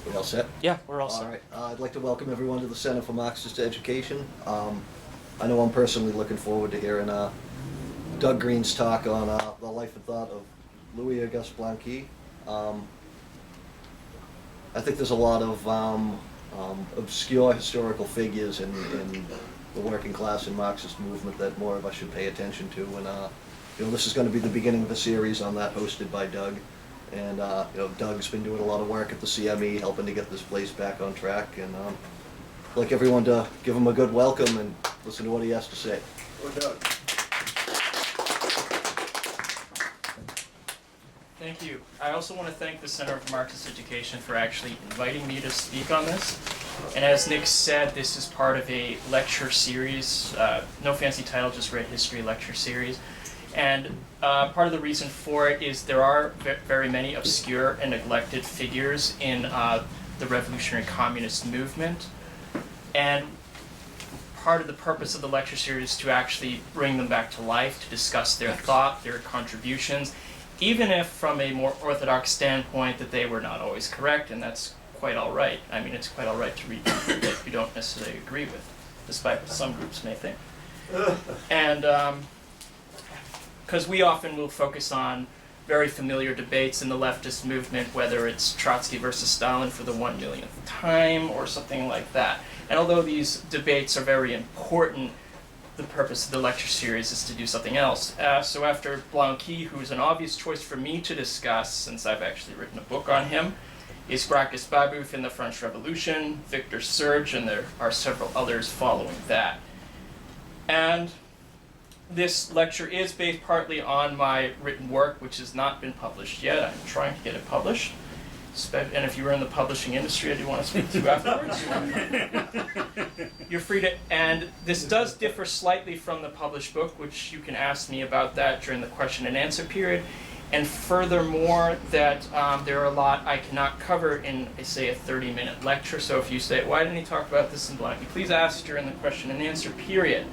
We all set? Yeah, we're all All set. right. I'd like to welcome everyone to the Center for Marxist Education. I know I'm personally looking forward to hearing Doug Greene's talk on the life and thought of Louis-Auguste Blanqui. I think there's a lot of obscure historical figures in the working class and Marxist movement that more of us should pay attention to. And this is going to be the beginning of a series on that, hosted by Doug. And Doug's been doing a lot of work at the CME, helping to get this place back on track. And I'd like everyone to give him a good welcome and listen to what he has to say. Go Doug. Thank you. I also want to thank the Center for Marxist Education for actually inviting me to speak on this. And as Nick said, this is part of a lecture series, no fancy title, just read history lecture series. And part of the reason for it is there are very many obscure and neglected figures in the revolutionary communist movement. And part of the purpose of the lecture series is to actually bring them back to life, to discuss their thought, their contributions, even if from a more orthodox standpoint that they were not always correct, and that's quite all right. I mean, it's quite all right to read people that you don't necessarily agree with, despite what some groups may think. And because we often will focus on very familiar debates in the leftist movement, whether it's Trotsky versus Stalin for the 1 millionth time or something like that. And although these debates are very important, the purpose of the lecture series is to do something else. So after Blanqui, who's an obvious choice for me to discuss, since I've actually written a book on him, is Gracchus Babeuf in the French Revolution, Victor Serge, and there are several others following that. And this lecture is based partly on my written work, which has not been published yet. I'm trying to get it published. And if you were in the publishing industry, I do want to speak to you afterwards. You're free to, and this does differ slightly from the published book, which you can ask me about that during the question and answer period. And furthermore, that there are a lot I cannot cover in, say, a 30-minute lecture. So if you say, why didn't he talk about this in Blanqui? Please ask during the question and answer period.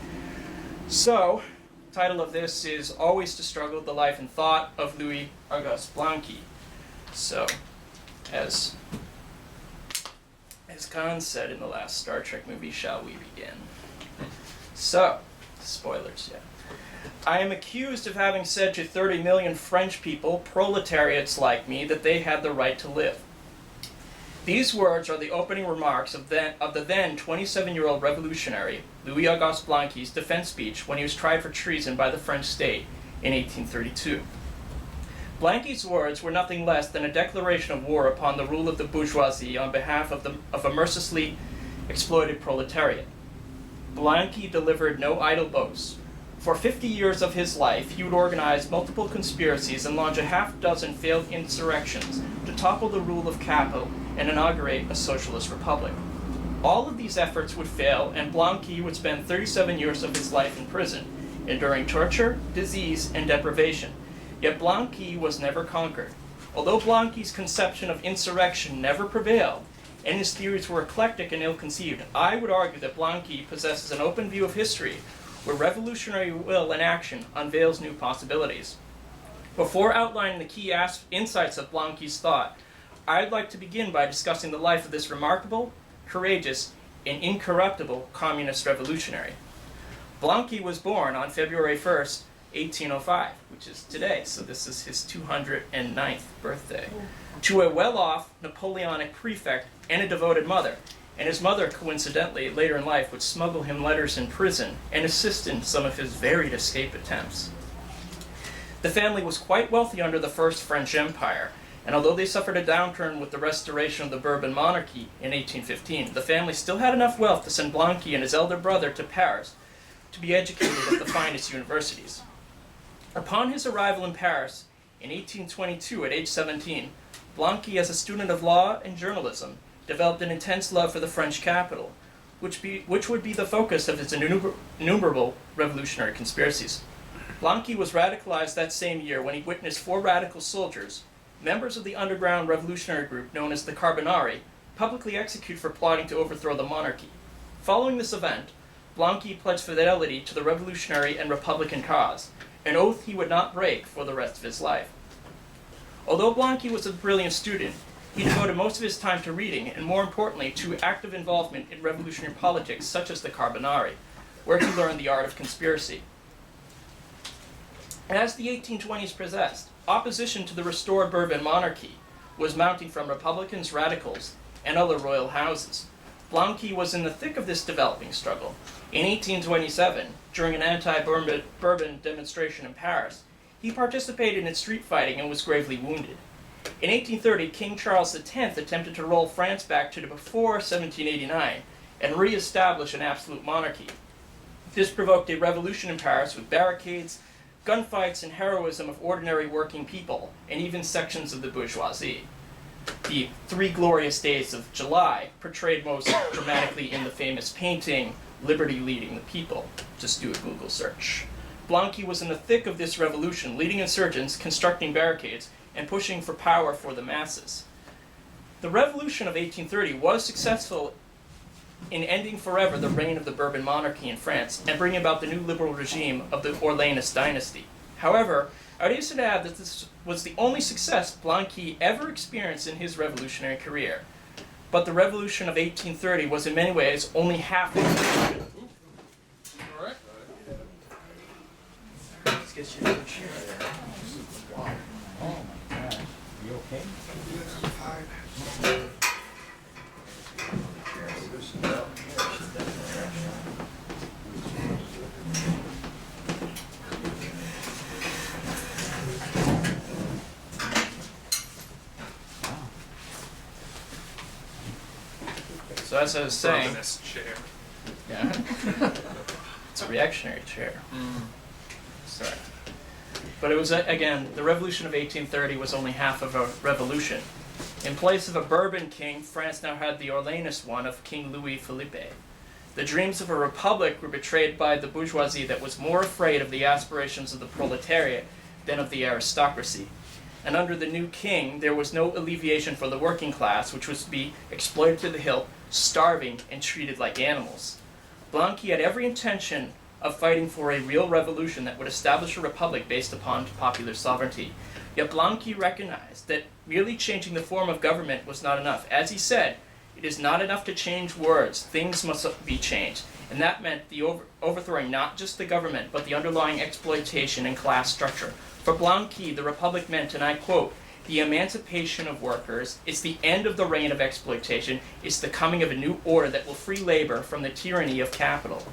So, the title of this is Always to Struggle, the Life and Thought of Louis-Auguste Blanqui. So, as Khan said in the last Star Trek movie, shall we begin? So, spoilers, yeah. I am accused of having said to 30 million French people, proletariats like me, that they had the right to live. These words are the opening remarks of the then 27-year-old revolutionary, Louis-Auguste Blanqui's defense speech when he was tried for treason by the French state in 1832. Blanqui's words were nothing less than a declaration of war upon the rule of the bourgeoisie on behalf of a mercilessly exploited proletariat. Blanqui delivered no idle boasts. For 50 years of his life, he would organize multiple conspiracies and launch a half-dozen failed insurrections to topple the rule of capital and inaugurate a socialist republic. All of these efforts would fail, and Blanqui would spend 37 years of his life in prison, enduring torture, disease, and deprivation. Yet Blanqui was never conquered. Although Blanqui's conception of insurrection never prevailed, and his theories were eclectic and ill-conceived, I would argue that Blanqui possesses an open view of history where revolutionary will and action unveils new possibilities. Before outlining the key insights of Blanqui's thought, I'd like to begin by discussing the life of this remarkable, courageous, and incorruptible communist revolutionary. Blanqui was born on February 1st, 1805, which is today, so this is his 209th birthday, to a well-off Napoleonic prefect and a devoted mother. And his mother, coincidentally, later in life would smuggle him letters in prison and assist in some of his varied escape attempts. The family was quite wealthy under the First French Empire, and although they suffered a downturn with the restoration of the Bourbon monarchy in 1815, the family still had enough wealth to send Blanqui and his elder brother to Paris to be educated at the finest universities. Upon his arrival in Paris in 1822 at age 17, Blanqui, as a student of law and journalism, developed an intense love for the French capital, which would be the focus of his innumerable revolutionary conspiracies. Blanqui was radicalized that same year when he witnessed 4 radical soldiers, members of the underground revolutionary group known as the Carbonari, publicly executed for plotting to overthrow the monarchy. Following this event, Blanqui pledged fidelity to the revolutionary and republican cause, an oath he would not break for the rest of his life. Although Blanqui was a brilliant student, He devoted most of his time to reading, and more importantly, to active involvement in revolutionary politics such as the Carbonari, where he learned the art of conspiracy. As the 1820s progressed, opposition to the restored Bourbon monarchy was mounting from Republicans, radicals, and other royal houses. Blanqui was in the thick of this developing struggle. In 1827, during an anti-Bourbon demonstration in Paris, he participated in street fighting and was gravely wounded. In 1830, King Charles X attempted to roll France back to before 1789 and re-establish an absolute monarchy. This provoked a revolution in Paris with barricades, gunfights, and heroism of ordinary working people, and even sections of the bourgeoisie. The Three Glorious Days of July, portrayed most dramatically in the famous painting, Liberty Leading the People. Just do a Google search. Blanqui was in the thick of this revolution, leading insurgents, constructing barricades, and pushing for power for the masses. The Revolution of 1830 was successful in ending forever the reign of the Bourbon monarchy in France and bringing about the new liberal regime of the Orleanist dynasty. However, I would hasten to add that this was the only success Blanqui ever experienced in his revolutionary career. But the Revolution of 1830 was in many ways only half his revolution. All right. Let's get you a chair there. Oh my God. You okay? So as I was saying, This chair. yeah, it's a reactionary chair. Sorry. But it was, again, the Revolution of 1830 was only half of a revolution. In place of a Bourbon king, France now had the Orleanist one of King Louis Philippe. The dreams of a republic were betrayed by the bourgeoisie that was more afraid of the aspirations of the proletariat than of the aristocracy. And under the new king, there was no alleviation for the working class, which was to be exploited to the hilt, starving, and treated like animals. Blanqui had every intention of fighting for a real revolution that would establish a republic based upon popular sovereignty. Yet Blanqui recognized that merely changing the form of government was not enough. As he said, it is not enough to change words, things must be changed. And that meant the overthrowing not just the government, but the underlying exploitation and class structure. For Blanqui, the republic meant, and I quote, "The emancipation of workers, it's the end of the reign of exploitation, it's the coming of a new order that will free labor from the tyranny of capital."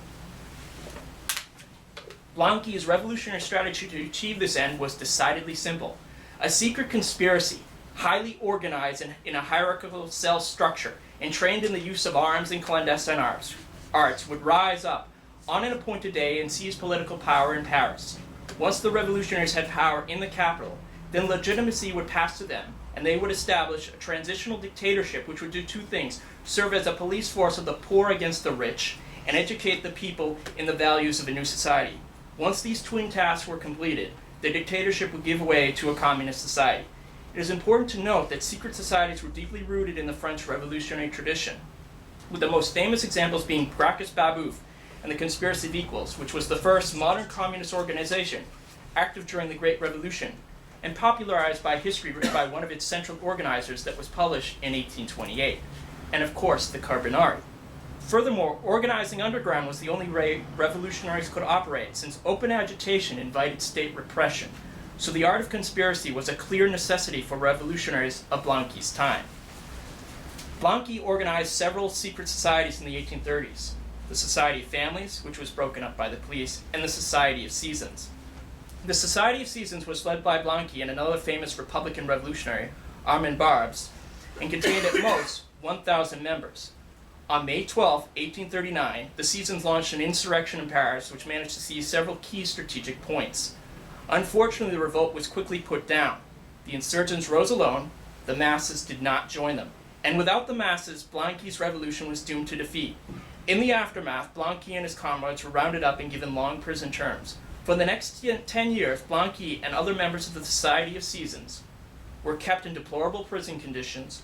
Blanqui's revolutionary strategy to achieve this end was decidedly simple. A secret conspiracy, highly organized in a hierarchical cell structure, and trained in the use of arms and clandestine arts, would rise up on an appointed day and seize political power in Paris. Once the revolutionaries had power in the capital, then legitimacy would pass to them, and they would establish a transitional dictatorship which would do two things: serve as a police force of the poor against the rich, and educate the people in the values of a new society. Once these twin tasks were completed, the dictatorship would give way to a communist society. It is important to note that secret societies were deeply rooted in the French revolutionary tradition, with the most famous examples being Gracchus Babeuf and the Conspiracy of Equals, which was the first modern communist organization active during the Great Revolution, and popularized by history by one of its central organizers that was published in 1828, and of course the Carbonari. Furthermore, organizing underground was the only way revolutionaries could operate, since open agitation invited state repression. So the art of conspiracy was a clear necessity for revolutionaries of Blanqui's time. Blanqui organized several secret societies in the 1830s. The Society of Families, which was broken up by the police, and the Society of Seasons. The Society of Seasons was led by Blanqui and another famous Republican revolutionary, Armand Barbes, and contained at most 1,000 members. On May 12, 1839, the Seasons launched an insurrection in Paris which managed to seize several key strategic points. Unfortunately, the revolt was quickly put down. The insurgents rose alone, the masses did not join them. And without the masses, Blanqui's revolution was doomed to defeat. In the aftermath, Blanqui and his comrades were rounded up and given long prison terms. For the next 10 years, Blanqui and other members of the Society of Seasons were kept in deplorable prison conditions.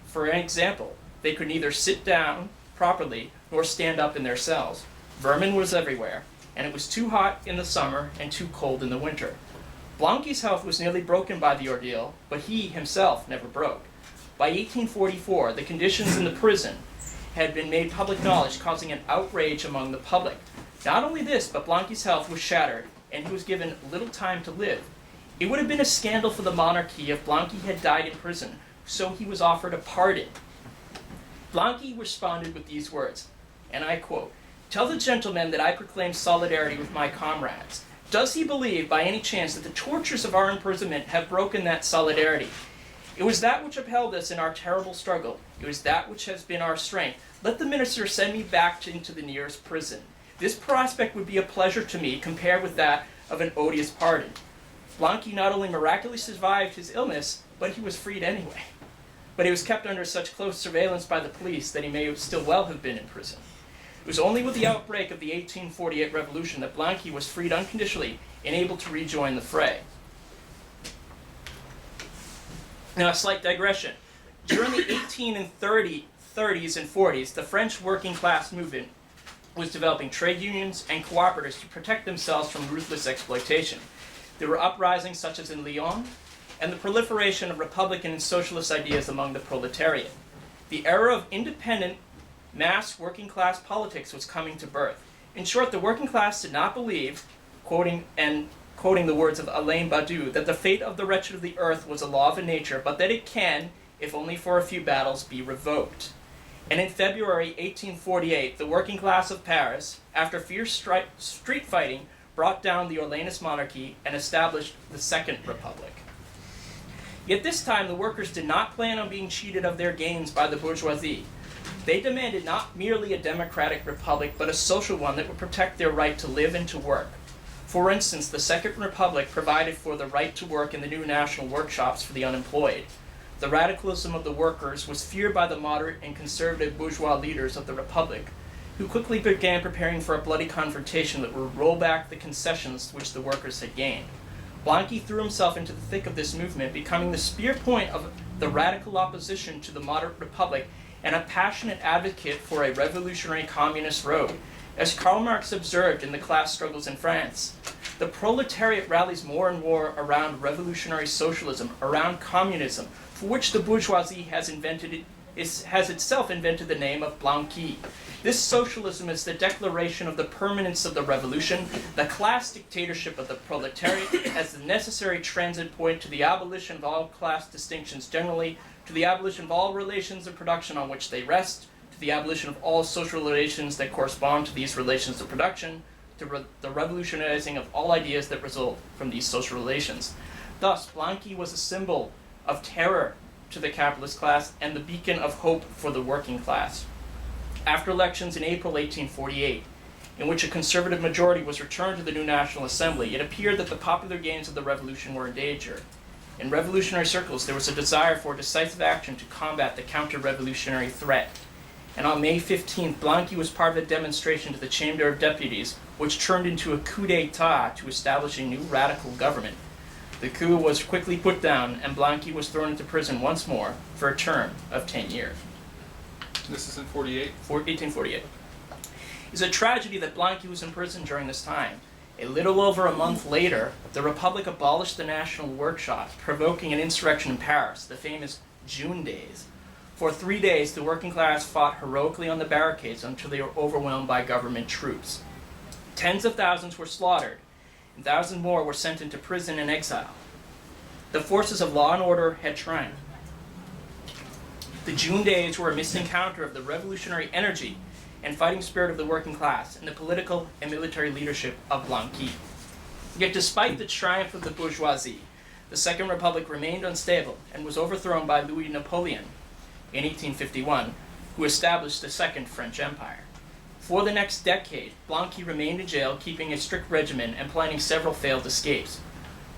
For example, they could neither sit down properly nor stand up in their cells. Vermin was everywhere, and it was too hot in the summer and too cold in the winter. Blanqui's health was nearly broken by the ordeal, but he himself never broke. By 1844, the conditions in the prison had been made public knowledge, causing an outrage among the public. Not only this, but Blanqui's health was shattered, and he was given little time to live. It would have been a scandal for the monarchy if Blanqui had died in prison, so he was offered a pardon. Blanqui responded with these words, and I quote, "Tell the gentleman that I proclaim solidarity with my comrades. Does he believe by any chance that the tortures of our imprisonment have broken that solidarity? It was that which upheld us in our terrible struggle. It was that which has been our strength. Let the minister send me back into the nearest prison. This prospect would be a pleasure to me compared with that of an odious pardon." Blanqui not only miraculously survived his illness, but he was freed anyway. But he was kept under such close surveillance by the police that he may still well have been in prison. It was only with the outbreak of the 1848 revolution that Blanqui was freed unconditionally and able to rejoin the fray. Now, a slight digression. During the 1830s and 40s, the French working class movement was developing trade unions and cooperatives to protect themselves from ruthless exploitation. There were uprisings such as in Lyon, and the proliferation of Republican and socialist ideas among the proletariat. The era of independent, mass working class politics was coming to birth. In short, the working class did not believe, quoting the words of Alain Badiou, that the fate of the wretched of the earth was a law of nature, but that it can, if only for a few battles, be revoked. And in February 1848, the working class of Paris, after fierce street fighting, brought down the Orleanist monarchy and established the Second Republic. Yet this time, the workers did not plan on being cheated of their gains by the bourgeoisie. They demanded not merely a democratic republic, but a social one that would protect their right to live and to work. For instance, the Second Republic provided for the right to work in the new national workshops for the unemployed. The radicalism of the workers was feared by the moderate and conservative bourgeois leaders of the Republic, who quickly began preparing for a bloody confrontation that would roll back the concessions which the workers had gained. Blanqui threw himself into the thick of this movement, becoming the spear point of the radical opposition to the moderate republic and a passionate advocate for a revolutionary communist road. As Karl Marx observed in the class struggles in France, the proletariat rallies more and more around revolutionary socialism, around communism, for which the bourgeoisie has itself invented the name of Blanqui. This socialism is the declaration of the permanence of the revolution, the class dictatorship of the proletariat as the necessary transit point to the abolition of all class distinctions generally, to the abolition of all relations of production on which they rest, to the abolition of all social relations that correspond to these relations of production, to the revolutionizing of all ideas that result from these social relations. Thus, Blanqui was a symbol of terror to the capitalist class and the beacon of hope for the working class. After elections in April 1848, in which a conservative majority was returned to the new National Assembly, it appeared that the popular gains of the revolution were in danger. In revolutionary circles, there was a desire for decisive action to combat the counter-revolutionary threat. And on May 15th, Blanqui was part of a demonstration to the Chamber of Deputies, which turned into a coup d'etat to establish a new radical government. The coup was quickly put down, and Blanqui was thrown into prison once more for a term of 10 years. This is in 48? 1848. It's a tragedy that Blanqui was in prison during this time. A little over a month later, the Republic abolished the national workshops, provoking an insurrection in Paris, the famous June days. For 3 days, the working class fought heroically on the barricades until they were overwhelmed by government troops. Tens of thousands were slaughtered, and thousands more were sent into prison and exile. The forces of law and order had triumphed. The June days were a missing counter of the revolutionary energy and fighting spirit of the working class and the political and military leadership of Blanqui. Yet despite the triumph of the bourgeoisie, the Second Republic remained unstable and was overthrown by Louis Napoleon in 1851, who established the Second French Empire. For the next decade, Blanqui remained in jail, keeping a strict regimen and planning several failed escapes.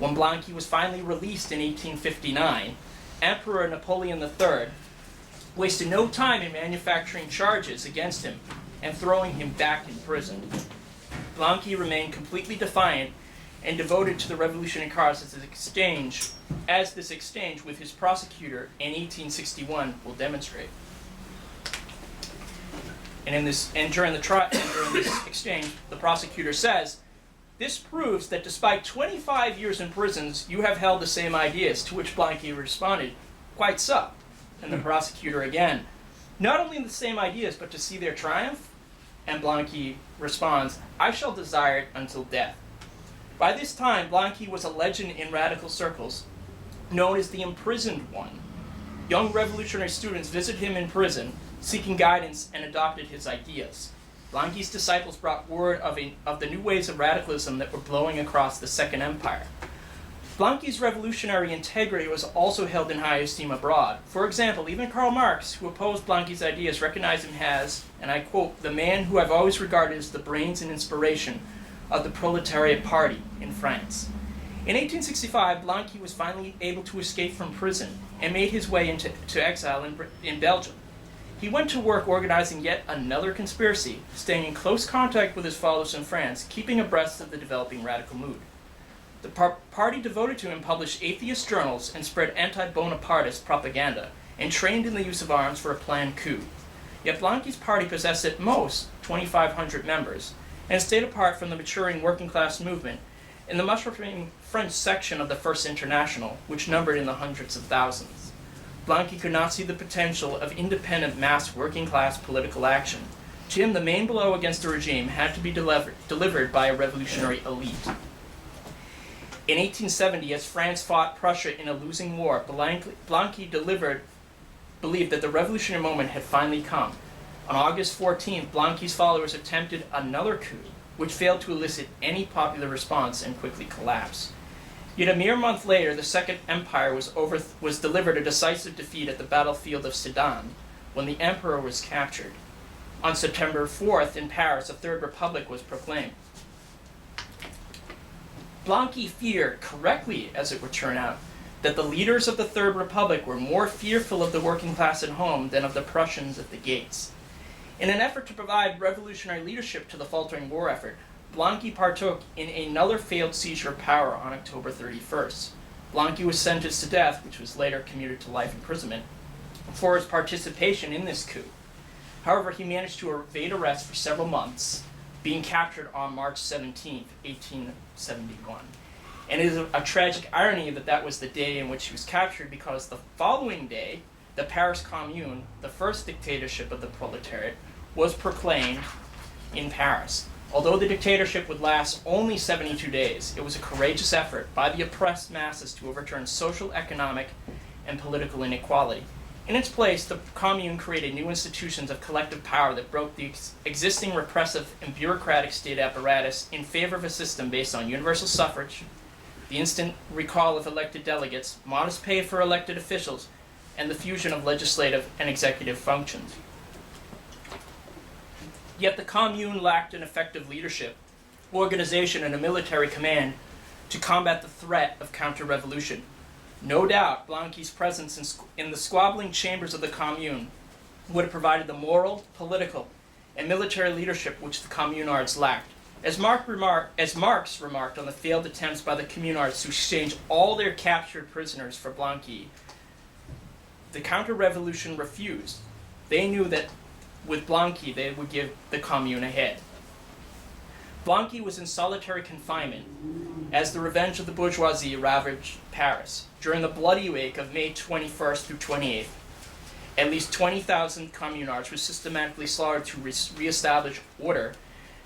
When Blanqui was finally released in 1859, Emperor Napoleon III wasted no time in manufacturing charges against him and throwing him back in prison. Blanqui remained completely defiant and devoted to the revolutionary cause as this exchange with his prosecutor in 1861 will demonstrate. And during this exchange, the prosecutor says, "This proves that despite 25 years in prisons, you have held the same ideas," to which Blanqui responded, "Quite so. And the prosecutor again, not only the same ideas, but to see their triumph? And Blanqui responds, I shall desire it until death. By this time, Blanqui was a legend in radical circles, known as the imprisoned one. Young revolutionary students visited him in prison, seeking guidance, and adopted his ideas. Blanqui's disciples brought word of the new ways of radicalism that were blowing across the Second Empire. Blanqui's revolutionary integrity was also held in high esteem abroad. For example, even Karl Marx, who opposed Blanqui's ideas, recognized him as, and I quote, the man who I've always regarded as the brains and inspiration of the proletariat party in France. In 1865, Blanqui was finally able to escape from prison and made his way into exile in Belgium. He went to work organizing yet another conspiracy, staying in close contact with his followers in France, keeping abreast of the developing radical mood. The party devoted to him published atheist journals and spread anti-Bonapartist propaganda, and trained in the use of arms for a planned coup. Yet Blanqui's party possessed at most 2,500 members, and stayed apart from the maturing working-class movement in the mushrooming French section of the First International, which numbered in the hundreds of thousands. Blanqui could not see the potential of independent mass working-class political action. To him, the main blow against the regime had to be delivered by a revolutionary elite. In 1870, as France fought Prussia in a losing war, Blanqui believed that the revolutionary moment had finally come. On August 14th, Blanqui's followers attempted another coup, which failed to elicit any popular response and quickly collapsed. Yet a mere month later, the Second Empire was delivered a decisive defeat at the battlefield of Sedan, when the emperor was captured. On September 4th, in Paris, a Third Republic was proclaimed. Blanqui feared, correctly as it would turn out, that the leaders of the Third Republic were more fearful of the working class at home than of the Prussians at the gates. In an effort to provide revolutionary leadership to the faltering war effort, Blanqui partook in another failed seizure of power on October 31st. Blanqui was sentenced to death, which was later commuted to life imprisonment, for his participation in this coup. However, he managed to evade arrest for several months, being captured on March 17, 1871. And it is a tragic irony that that was the day in which he was captured, because the following day, the Paris Commune, the first dictatorship of the proletariat, was proclaimed in Paris. Although the dictatorship would last only 72 days, it was a courageous effort by the oppressed masses to overturn social, economic, and political inequality. In its place, the Commune created new institutions of collective power that broke the existing repressive and bureaucratic state apparatus in favor of a system based on universal suffrage, the instant recall of elected delegates, modest pay for elected officials, and the fusion of legislative and executive functions. Yet the Commune lacked an effective leadership, organization, and a military command to combat the threat of counter-revolution. No doubt, Blanqui's presence in the squabbling chambers of the Commune would have provided the moral, political, and military leadership which the Communards lacked. As Marx remarked on the failed attempts by the Communards to exchange all their captured prisoners for Blanqui, the counter-revolution refused. They knew that with Blanqui they would give the Commune a head. Blanqui was in solitary confinement as the revenge of the bourgeoisie ravaged Paris. During the bloody week of May 21st through 28th, at least 20,000 Communards were systematically slaughtered to re-establish order,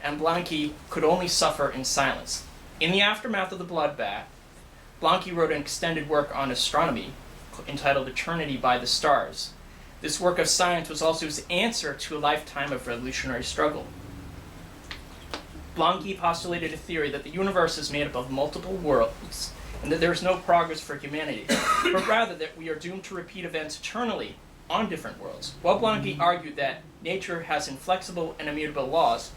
and Blanqui could only suffer in silence. In the aftermath of the bloodbath, Blanqui wrote an extended work on astronomy entitled Eternity by the Stars. This work of science was also his answer to a lifetime of revolutionary struggle. Blanqui postulated a theory that the universe is made up of multiple worlds, and that there is no progress for humanity, but rather that we are doomed to repeat events eternally on different worlds. While Blanqui argued that nature has inflexible and immutable laws,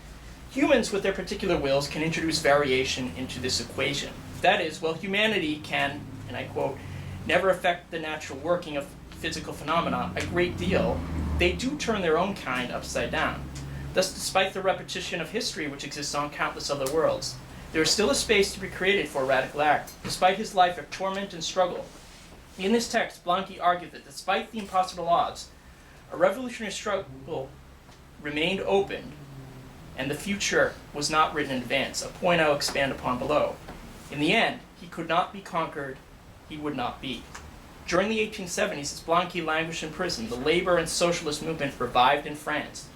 humans with their particular wills can introduce variation into this equation. That is, while humanity can, and I quote, never affect the natural working of physical phenomena a great deal, they do turn their own kind upside down. Thus, despite the repetition of history which exists on countless other worlds, there is still a space to be created for a radical act, despite his life of torment and struggle. In this text, Blanqui argued that despite the impossible odds, a revolutionary struggle remained open, and the future was not written in advance, a point I will expand upon below. In the end, he could not be conquered, he would not be. During the 1870s, as Blanqui languished in prison, the labor and socialist movement revived in France.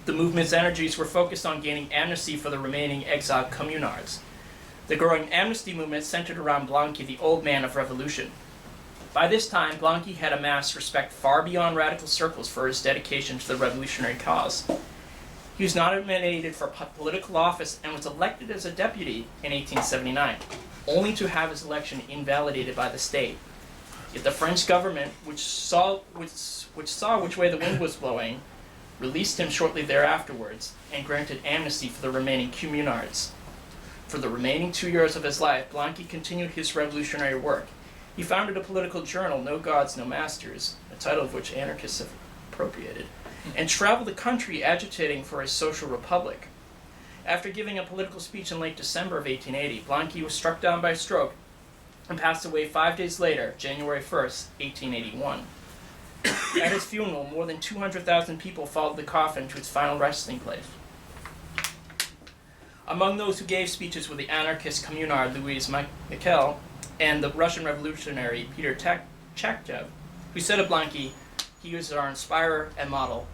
The movement's energies were focused on gaining amnesty for the remaining exiled communards. The growing amnesty movement centered around Blanqui, the old man of revolution. By this time, Blanqui had amassed respect far beyond radical circles for his dedication to the revolutionary cause. He was nominated for political office and was elected as a deputy in 1879, only to have his election invalidated by the state. Yet the French government, which saw which way the wind was blowing, released him shortly thereafterwards and granted amnesty for the remaining communards. For the remaining 2 years of his life, Blanqui continued his revolutionary work. He founded a political journal, No Gods, No Masters, a title of which anarchists have appropriated, and traveled the country agitating for a social republic. After giving a political speech in late December of 1880, Blanqui was struck down by a stroke and passed away 5 days later, January 1st, 1881. At his funeral, more than 200,000 people followed the coffin to its final resting place. Among those who gave speeches were the anarchist communard Louis-Auguste Blanqui and the Russian revolutionary Peter Chakhtev, who said of Blanqui, he was our inspirer and model,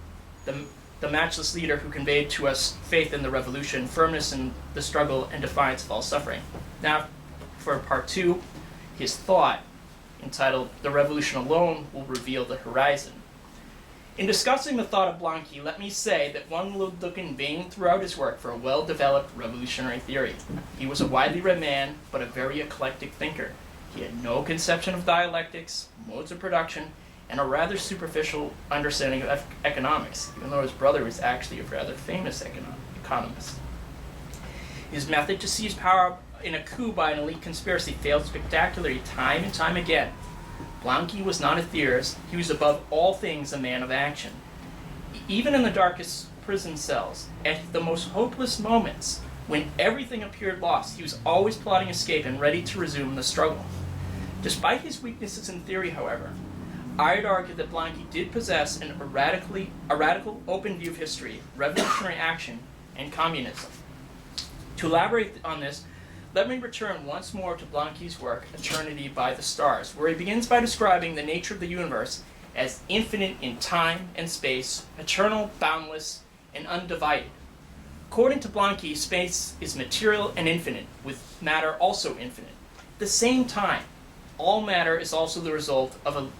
the matchless leader who conveyed to us faith in the revolution, firmness in the struggle, and defiance of all suffering. Now, for part 2, his thought, entitled The Revolution Alone Will Reveal the Horizon. In discussing the thought of Blanqui, let me say that one will look in vain throughout his work for a well-developed revolutionary theory. He was a widely read man, but a very eclectic thinker. He had no conception of dialectics, modes of production, and a rather superficial understanding of economics, even though his brother was actually a rather famous economist. His method to seize power in a coup by an elite conspiracy failed spectacularly time and time again. Blanqui was not a theorist. He was above all things a man of action. Even in the darkest prison cells, at the most hopeless moments, when everything appeared lost, he was always plotting escape and ready to resume the struggle. Despite his weaknesses in theory, however, I'd argue that Blanqui did possess a radical open view of history, revolutionary action, and communism. To elaborate on this, let me return once more to Blanqui's work, Eternity by the Stars, where he begins by describing the nature of the universe as infinite in time and space, eternal, boundless, and undivided. According to Blanqui, space is material and infinite, with matter also infinite. At the same time, all matter is also the result of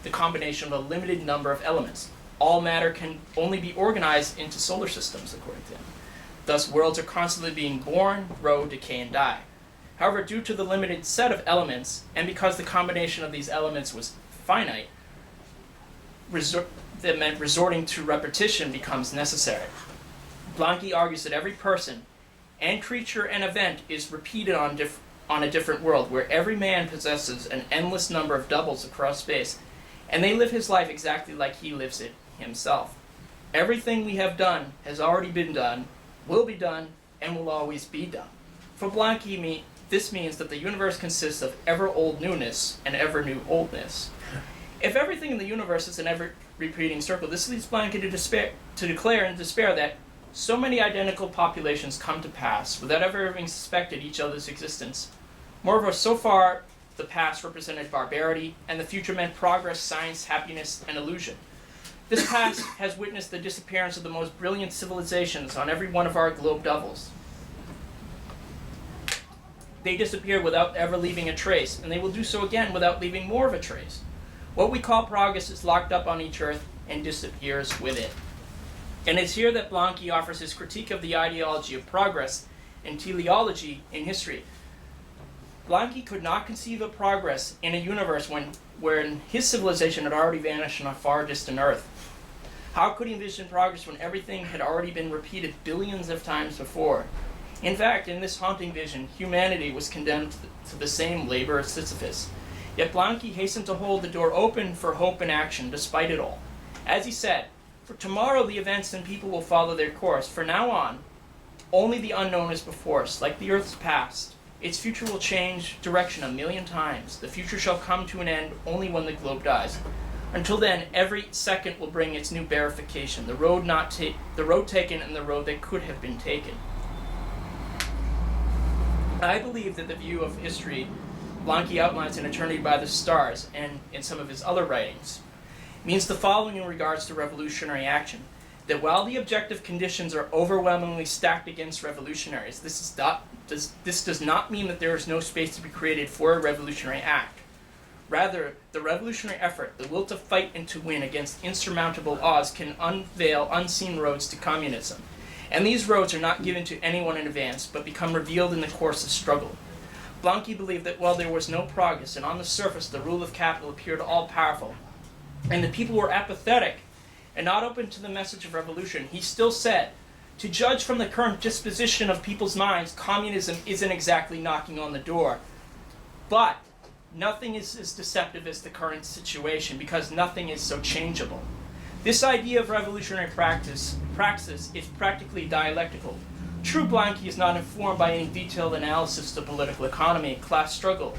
the combination of a limited number of elements. All matter can only be organized into solar systems, according to him. Thus, worlds are constantly being born, grow, decay, and die. However, due to the limited set of elements, and because the combination of these elements was finite, that meant resorting to repetition becomes necessary. Blanqui argues that every person and creature and event is repeated on a different world, where every man possesses an endless number of doubles across space, and they live his life exactly like he lives it himself. Everything we have done has already been done, will be done, and will always be done. For Blanqui, this means that the universe consists of ever-old newness and ever-new oldness. If everything in the universe is an ever-repeating circle, this leads Blanqui to declare in despair that so many identical populations come to pass without ever having suspected each other's existence. Moreover, so far, the past represented barbarity, and the future meant progress, science, happiness, and illusion. This past has witnessed the disappearance of the most brilliant civilizations on every one of our globe doubles. They disappear without ever leaving a trace, and they will do so again without leaving more of a trace. What we call progress is locked up on each earth and disappears with it. And it's here that Blanqui offers his critique of the ideology of progress and teleology in history. Blanqui could not conceive of progress in a universe wherein his civilization had already vanished on a far distant earth. How could he envision progress when everything had already been repeated billions of times before? In fact, in this haunting vision, humanity was condemned to the same labor of Sisyphus. Yet Blanqui hastened to hold the door open for hope and action despite it all. As he said, "For tomorrow the events and people will follow their course. For now on, only the unknown is before us, like the earth's past. Its future will change direction 1,000,000 times. The future shall come to an end only when the globe dies. Until then, every second will bring its new verification, the road taken and the road that could have been taken." I believe that the view of history Blanqui outlines in Eternity by the Stars and in some of his other writings, means the following in regards to revolutionary action: that while the objective conditions are overwhelmingly stacked against revolutionaries, this does not mean that there is no space to be created for a revolutionary act. Rather, the revolutionary effort, the will to fight and to win against insurmountable odds, can unveil unseen roads to communism. And these roads are not given to anyone in advance, but become revealed in the course of struggle. Blanqui believed that while there was no progress, and on the surface the rule of capital appeared all-powerful, and the people were apathetic and not open to the message of revolution, he still said, to judge from the current disposition of people's minds, communism isn't exactly knocking on the door. But nothing is as deceptive as the current situation, because nothing is so changeable. This idea of revolutionary praxis is practically dialectical. True, Blanqui is not informed by any detailed analysis of political economy, class struggle,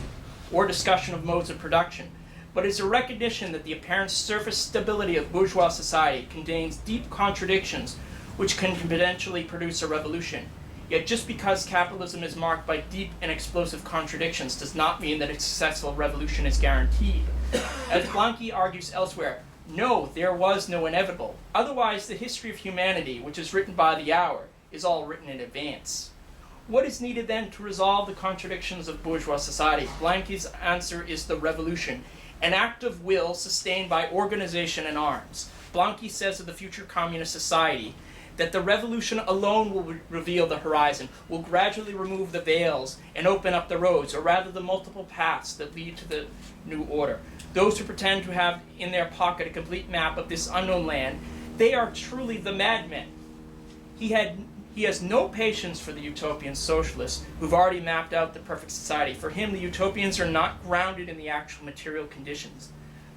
or discussion of modes of production, but is a recognition that the apparent surface stability of bourgeois society contains deep contradictions which can potentially produce a revolution. Yet just because capitalism is marked by deep and explosive contradictions does not mean that a successful revolution is guaranteed. As Blanqui argues elsewhere, no, there was no inevitable. Otherwise, the history of humanity, which is written by the hour, is all written in advance. What is needed then to resolve the contradictions of bourgeois society? Blanqui's answer is the revolution, an act of will sustained by organization and arms. Blanqui says of the future communist society that the revolution alone will reveal the horizon, will gradually remove the veils and open up the roads, or rather the multiple paths that lead to the new order. Those who pretend to have in their pocket a complete map of this unknown land, they are truly the madmen. He has no patience for the utopian socialists who've already mapped out the perfect society. For him, the utopians are not grounded in the actual material conditions,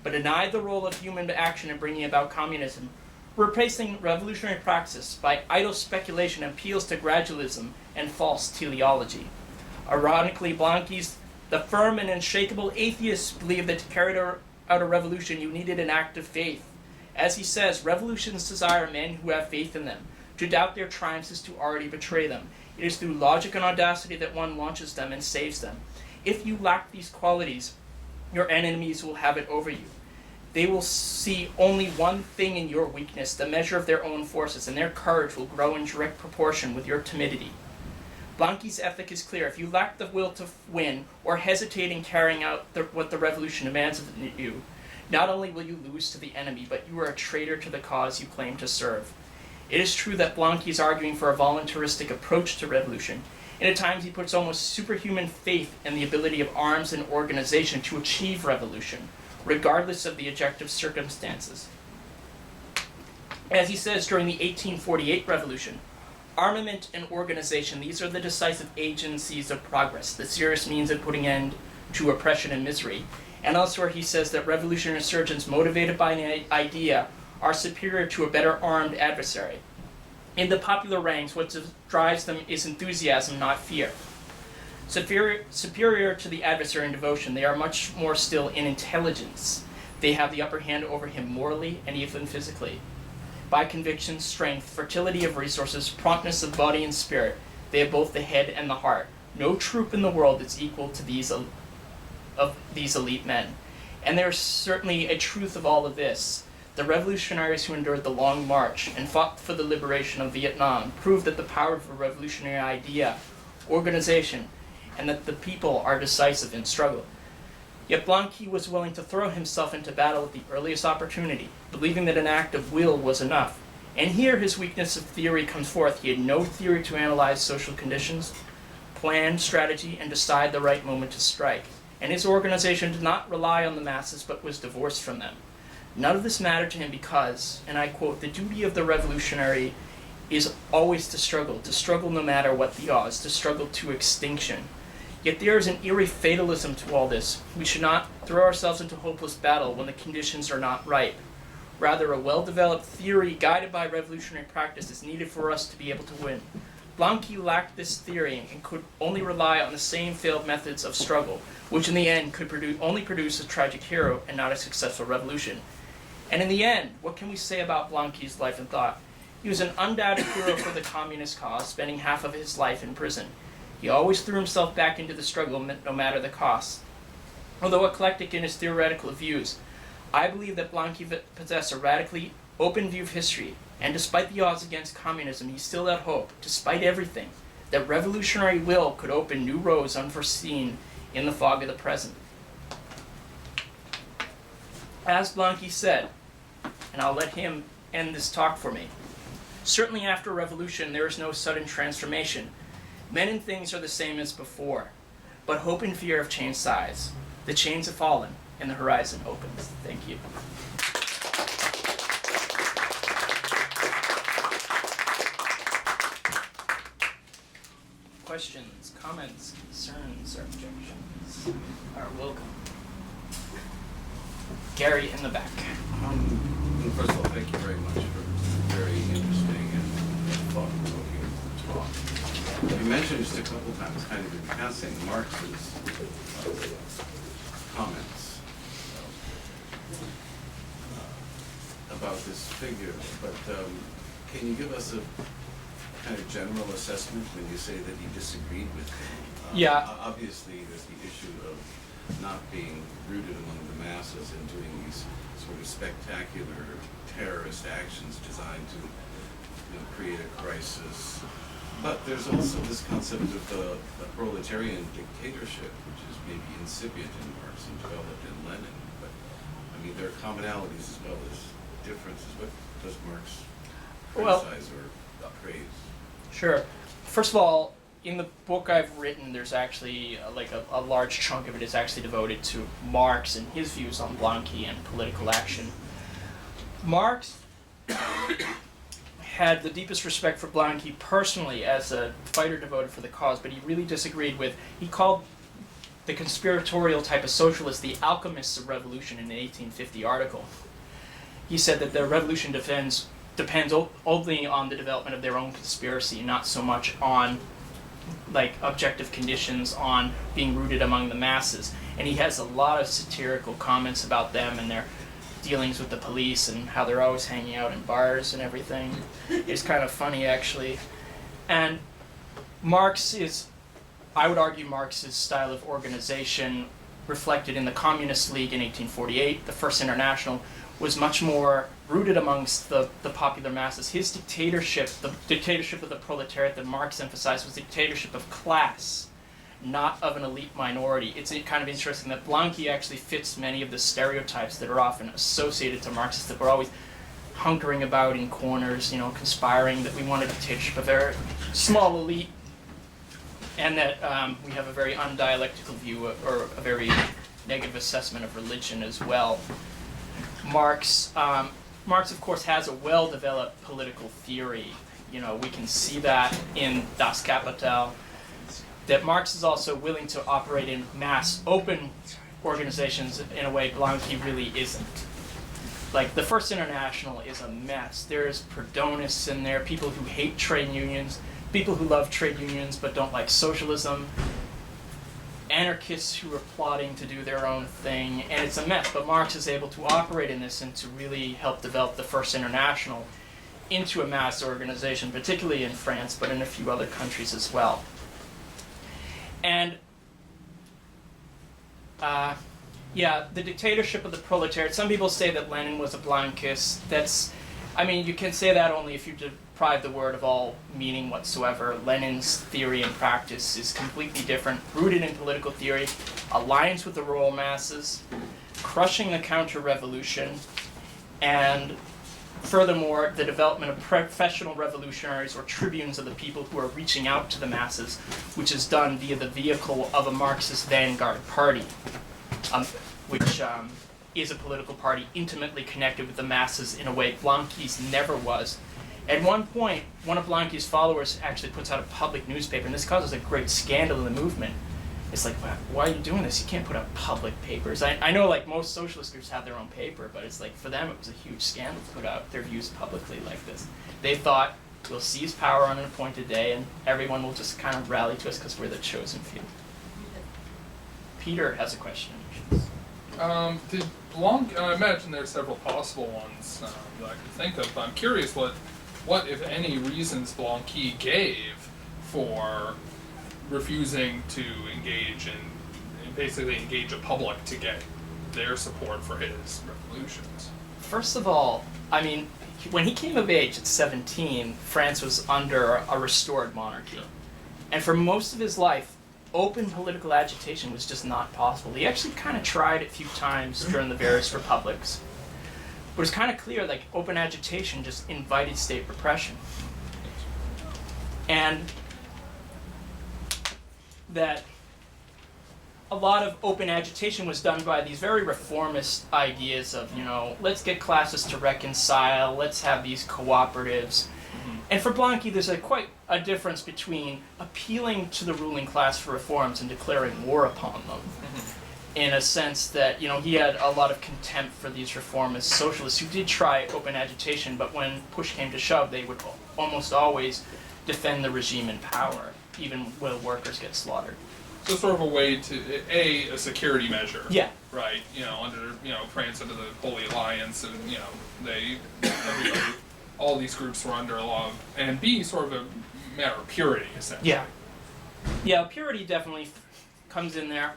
but deny the role of human action in bringing about communism, replacing revolutionary praxis by idle speculation and appeals to gradualism and false teleology. Ironically, Blanqui's the firm and unshakable atheists believe that to carry out a revolution you needed an act of faith. As he says, revolutions desire men who have faith in them. To doubt their triumphs is to already betray them. It is through logic and audacity that one launches them and saves them. If you lack these qualities, your enemies will have it over you. They will see only one thing in your weakness, the measure of their own forces, and their courage will grow in direct proportion with your timidity. Blanqui's ethic is clear. If you lack the will to win, or hesitate in carrying out what the revolution demands of you, not only will you lose to the enemy, but you are a traitor to the cause you claim to serve. It is true that Blanqui is arguing for a voluntaristic approach to revolution, and at times he puts almost superhuman faith in the ability of arms and organization to achieve revolution, regardless of the objective circumstances. As he says during the 1848 revolution, armament and organization, these are the decisive agencies of progress, the serious means of putting end to oppression and misery. And elsewhere he says that revolutionary insurgents motivated by an idea are superior to a better armed adversary. In the popular ranks, what drives them is enthusiasm, not fear. Superior to the adversary in devotion, they are much more still in intelligence. They have the upper hand over him morally and even physically. By conviction, strength, fertility of resources, promptness of body and spirit, they have both the head and the heart. No troop in the world is equal to these elite men. And there is certainly a truth of all of this. The revolutionaries who endured the long march and fought for the liberation of Vietnam proved that the power of a revolutionary idea, organization, and that the people are decisive in struggle. Yet Blanqui was willing to throw himself into battle at the earliest opportunity, believing that an act of will was enough. And here his weakness of theory comes forth. He had no theory to analyze social conditions, plan strategy, and decide the right moment to strike. And his organization did not rely on the masses, but was divorced from them. None of this mattered to him because, and I quote, "the duty of the revolutionary is always to struggle no matter what the odds, to struggle to extinction." Yet there is an eerie fatalism to all this. We should not throw ourselves into hopeless battle when the conditions are not ripe. Rather, a well-developed theory guided by revolutionary practice is needed for us to be able to win. Blanqui lacked this theory and could only rely on the same failed methods of struggle, which in the end could only produce a tragic hero and not a successful revolution. And in the end, what can we say about Blanqui's life and thought? He was an undoubted hero for the communist cause, spending half of his life in prison. He always threw himself back into the struggle, no matter the cost. Although eclectic in his theoretical views, I believe that Blanqui possessed a radically open view of history, and despite the odds against communism, he still had hope, despite everything, that revolutionary will could open new roads unforeseen in the fog of the present. As Blanqui said, and I'll let him end this talk for me, certainly after a revolution there is no sudden transformation. Men and things are the same as before, but hope and fear have changed sides. The chains have fallen, and the horizon opens. Thank you. Questions, comments, concerns, or objections are welcome. Gary in the back. Well, first of all, thank you very much for a very interesting and thought-provoking talk. You mentioned just a couple times, kind of in passing, Marx's comments about this figure, but can you give us a kind of general assessment when you say that you disagreed with him? Yeah. Obviously, there's the issue of not being rooted among the masses and doing these sort of spectacular terrorist actions designed to, create a crisis. But there's also this concept of a proletarian dictatorship, which is maybe incipient in Marx and developed in Lenin. But I mean, there are commonalities as well as differences. What does Marx criticize or praise? Sure. First of all, in the book I've written, there's actually a large chunk of it is actually devoted to Marx and his views on Blanqui and political action. Marx had the deepest respect for Blanqui personally as a fighter devoted for the cause, but he really disagreed with, he called the conspiratorial type of socialists the alchemists of revolution in an 1850 article. He said that the revolution depends only on the development of their own conspiracy, not so much on objective conditions, on being rooted among the masses. And he has a lot of satirical comments about them and their dealings with the police and how they're always hanging out in bars and everything. It's kind of funny, actually. And I would argue Marx's style of organization, reflected in the Communist League in 1848, the First International, was much more rooted amongst the popular masses. His dictatorship, the dictatorship of the proletariat that Marx emphasized, was dictatorship of class, not of an elite minority. It's kind of interesting that Blanqui actually fits many of the stereotypes that are often associated to Marxists, that we're always hunkering about in corners, conspiring, that we want a dictatorship of a very small elite, and that we have a very undialectical view or a very negative assessment of religion as well. Marx, of course, has a well-developed political theory. We can see that in Das Kapital, that Marx is also willing to operate in mass, open organizations in a way Blanqui really isn't. The First International is a mess. There's Perdonists in there, people who hate trade unions, people who love trade unions but don't like socialism, anarchists who are plotting to do their own thing, and it's a mess. But Marx is able to operate in this and to really help develop the First International into a mass organization, particularly in France, but in a few other countries as well. And the dictatorship of the proletariat. Some people say that Lenin was a Blanquist. You can say that only if you deprive the word of all meaning whatsoever. Lenin's theory and practice is completely different, rooted in political theory, alliance with the rural masses, crushing the counter-revolution, and furthermore, the development of professional revolutionaries or tribunes of the people who are reaching out to the masses, which is done via the vehicle of a Marxist vanguard party, which is a political party intimately connected with the masses in a way Blanqui's never was. At one point, one of Blanqui's followers actually puts out a public newspaper, and this causes a great scandal in the movement. It's like, why are you doing this? You can't put out public papers. I know most socialist groups have their own paper, but it's for them it was a huge scandal to put out their views publicly like this. They thought, we'll seize power on an appointed day and everyone will just kind of rally to us because we're the chosen few. Peter has a question. I imagine there are several possible ones that I could think of. I'm curious what, if any, reasons Blanqui gave for refusing to engage in basically engage a public to get their support for his revolutions? First of all, I mean, when he came of age at 17, France was under a restored monarchy. Sure. And for most of his life, open political agitation was just not possible. He actually kind of tried it a few times during the various republics. But it's kind of clear, like, open agitation just invited state repression. And that a lot of open agitation was done by these very reformist ideas of, you know, let's get classes to reconcile, let's have these cooperatives. And for Blanqui, there's quite a difference between appealing to the ruling class for reforms and declaring war upon them. In a sense that, you know, he had a lot of contempt for these reformist socialists who did try open agitation, but when push came to shove, they would almost always defend the regime in power, even while workers get slaughtered. So sort of a way to, a security measure. Yeah. Right, you know, under, you know, France under the Holy Alliance, and, you know, everybody, all these groups were under a law of, and B, sort of a matter of purity, essentially. Yeah. Yeah, purity definitely comes in there.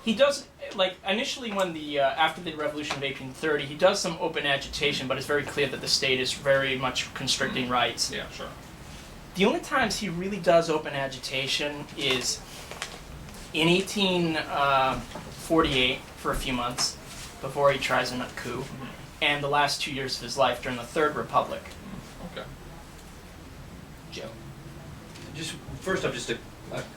He does, like, initially when the, after the revolution of 1830, he does some open agitation, but it's very clear that the state is very much constricting rights. Yeah, sure. The only times he really does open agitation is in 1848 for a few months before he tries a coup, and the last 2 years of his life during the Third Republic. Okay. Joe. Just first up, just a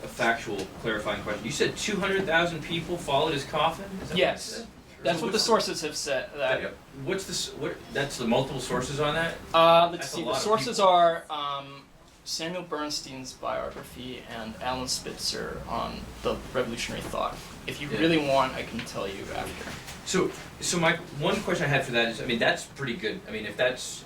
factual clarifying question. You said 200,000 people followed his coffin? Is that Yes. what you said? That's what the sources have said. That. What's this? What? That's the multiple sources on that. Let's That's a see. The lot of sources people. are Samuel Bernstein's biography and Alan Spitzer on the revolutionary thought. If you Yeah. really want, I can tell you after. So my one question I had for that is, I mean, that's pretty good. I mean, if that's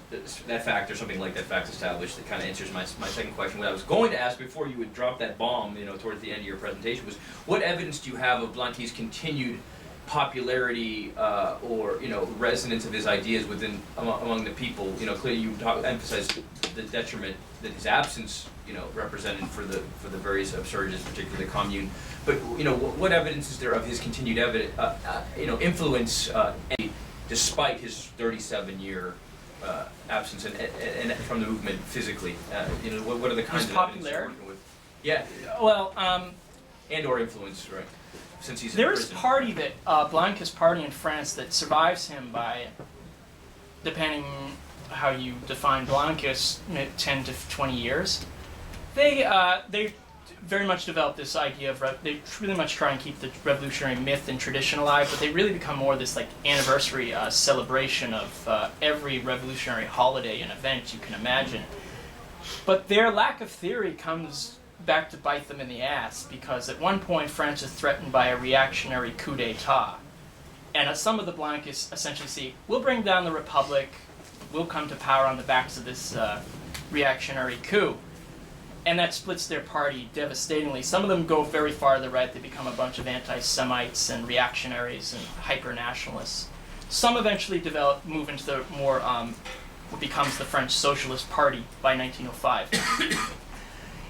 that fact or something like that fact established, that kind of answers my second question. What I was going to ask before you would drop that bomb, you know, towards the end of your presentation was, what evidence do you have of Blanqui's continued popularity or, you know, resonance of his ideas within among the people? You know, clearly you emphasized the detriment that his absence, you know, represented for the various absurdities, particularly the Commune. But, you know, what evidence is there of his continued you know, influence despite his 37-year absence and from the movement physically? You know, what are the kinds His of evidence you're popularity? working with? Yeah, Well, and or influence, right? Since he's in there is a prison. party that Blanquist party in France that survives him by, depending how you define Blanquist, 10 to 20 years. They very much develop this idea of they really much try and keep the revolutionary myth and tradition alive, but they really become more this like anniversary celebration of every revolutionary holiday and event you can imagine. But their lack of theory comes back to bite them in the ass, because at one point France is threatened by a reactionary coup d'etat. And some of the Blanquists essentially see, we'll bring down the Republic, we'll come to power on the backs of this reactionary coup. And that splits their party devastatingly. Some of them go very far to the right, they become a bunch of anti-Semites and reactionaries and hyper-nationalists. Some eventually move into the more, what becomes the French Socialist Party by 1905.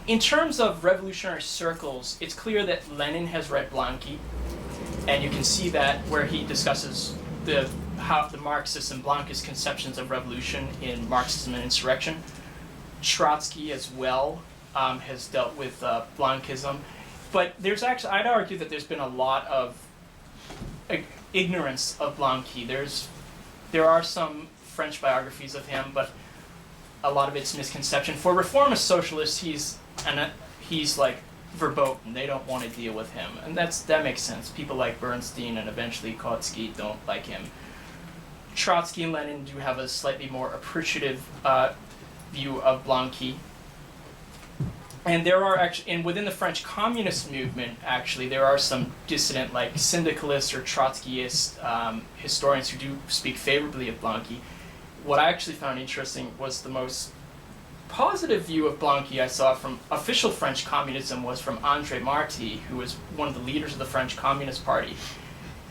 In terms of revolutionary circles, it's clear that Lenin has read Blanqui, and you can see that where he discusses how the Marxists and Blanquist conceptions of revolution in Marxism and Insurrection. Trotsky as well has dealt with Blanquism, but there's actually, I'd argue that there's been a lot of ignorance of Blanqui. There are some French biographies of him, but a lot of it's misconception. For reformist socialists, he's like verboten. They don't want to deal with him, and that makes sense. People like Bernstein and eventually Kautsky don't like him. Trotsky and Lenin do have a slightly more appreciative view of Blanqui. And there are actually, and within the French communist movement, actually, there are some dissident, like syndicalists or Trotskyist historians who do speak favorably of Blanqui. What I actually found interesting was the most positive view of Blanqui I saw from official French communism was from André Marty, who was one of the leaders of the French Communist Party.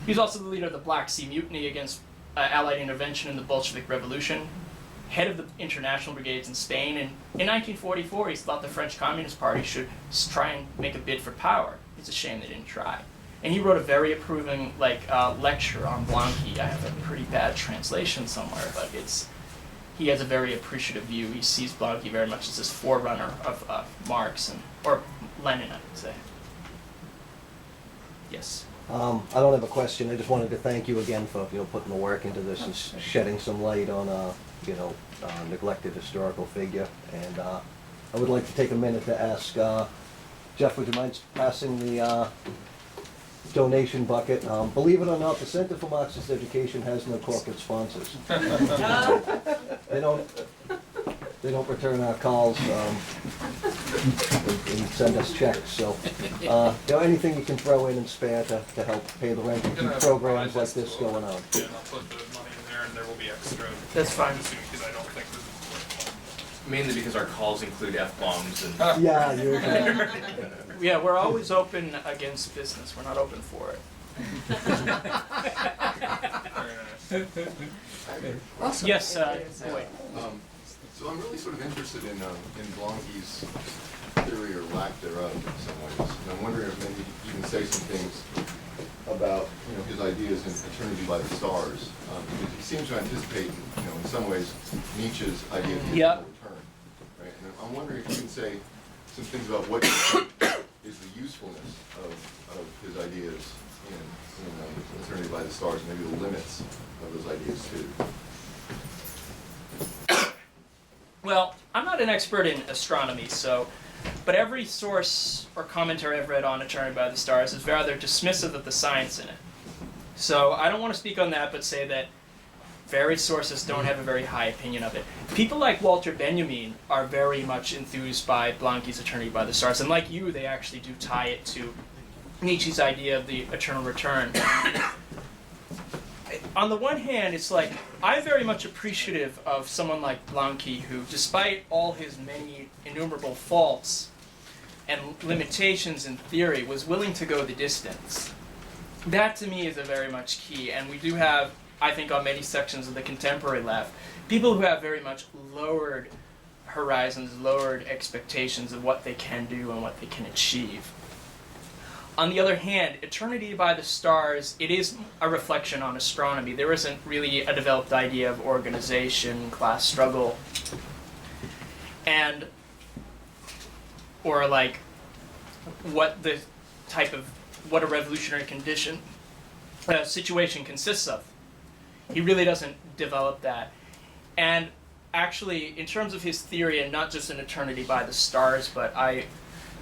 He was also the leader of the Black Sea Mutiny against Allied intervention in the Bolshevik Revolution, head of the international brigades in Spain, and in 1944 he thought the French Communist Party should try and make a bid for power. It's a shame they didn't try. And he wrote a very approving lecture on Blanqui. I have a pretty bad translation somewhere, but he has a very appreciative view. He sees Blanqui very much as this forerunner of Marx or Lenin, I would say. Yes. I don't have a question. I just wanted to thank you again for putting the work into this and shedding some light on neglected historical figure. And I would like to take a minute to ask Jeff, would you mind passing the donation bucket? Believe it or not, the Center for Marxist Education has no corporate sponsors. They don't return our calls and send us checks. So, anything you can throw in and spare to help pay the rent and keep programs like this going on. Yeah, and I'll put the money in there, and there will be extra. That's fine. Because I don't think this is Mainly because our calls include F-bombs and. Yeah, usually. Yeah, we're always open against business. We're not open for it. Awesome. Yes, wait. So I'm really sort of interested in Blanqui's theory or lack thereof in some ways. And I'm wondering if maybe you can say some things about his ideas in Eternity by the Stars, because he seems to anticipate in some ways Nietzsche's idea of the eternal return. Right? And I'm wondering if you can say some things about what you think is the usefulness of his ideas in Eternity by the Stars, maybe the limits of those ideas too. Well, I'm not an expert in astronomy, but every source or commentary I've read on Eternity by the Stars is rather dismissive of the science in it. So I don't want to speak on that, but say that various sources don't have a very high opinion of it. People like Walter Benjamin are very much enthused by Blanqui's Eternity by the Stars, and like you, they actually do tie it to Nietzsche's idea of the eternal return. On the one hand, it's like, I'm very much appreciative of someone like Blanqui who, despite all his many innumerable faults and limitations in theory, was willing to go the distance. That to me is a very much key, and we do have, I think, on many sections of the contemporary left, people who have very much lowered horizons, lowered expectations of what they can do and what they can achieve. On the other hand, Eternity by the Stars, it is a reflection on astronomy. There isn't really a developed idea of organization, class struggle, or like what a revolutionary situation consists of. He really doesn't develop that. And actually, in terms of his theory, and not just in Eternity by the Stars, but I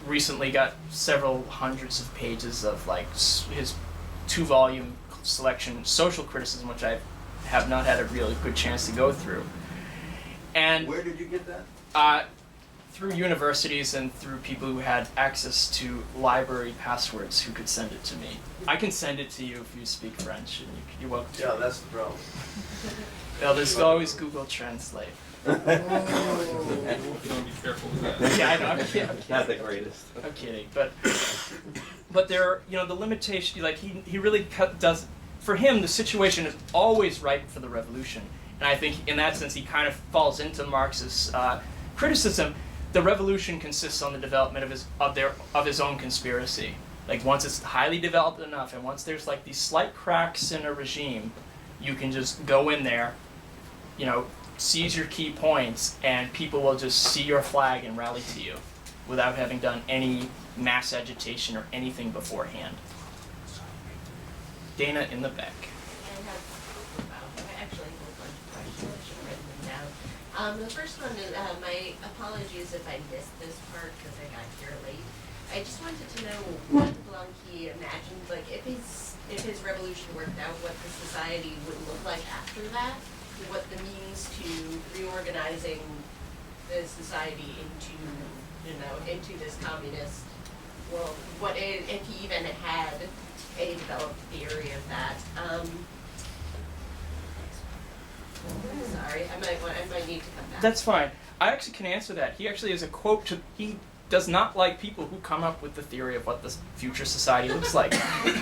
recently got several hundreds of pages of his 2-volume selection, Social Criticism, which I have not had a really good chance to go through. And Where did you get that? through universities and through people who had access to library passwords who could send it to me. I can send it to you if you speak French, and you're welcome to. Yeah, that's the problem. Well, there's always Google Translate. You want to be careful with that. Yeah, I know. I'm kidding. Not the greatest. I'm kidding, but there, the limitation. He really does. For him, the situation is always ripe for the revolution, and I think in that sense he kind of falls into Marx's criticism. The revolution consists on the development of his own conspiracy. Like once it's highly developed enough, and once there's these slight cracks in a regime, you can just go in there, seize your key points, and people will just see your flag and rally to you without having done any mass agitation or anything beforehand. Dana in the back. I actually have a bunch of questions. I should have written them down. The first one is, my apologies if I missed this part because I got here late. I just wanted to know what Blanqui imagined, if his revolution worked out, what the society would look like after that. What the means to reorganizing the society into this communist world. What if he even had a developed theory of that? Sorry, I might need to come back. That's fine. I actually can answer that. He actually has a quote he does not like people who come up with the theory of what the future society looks like.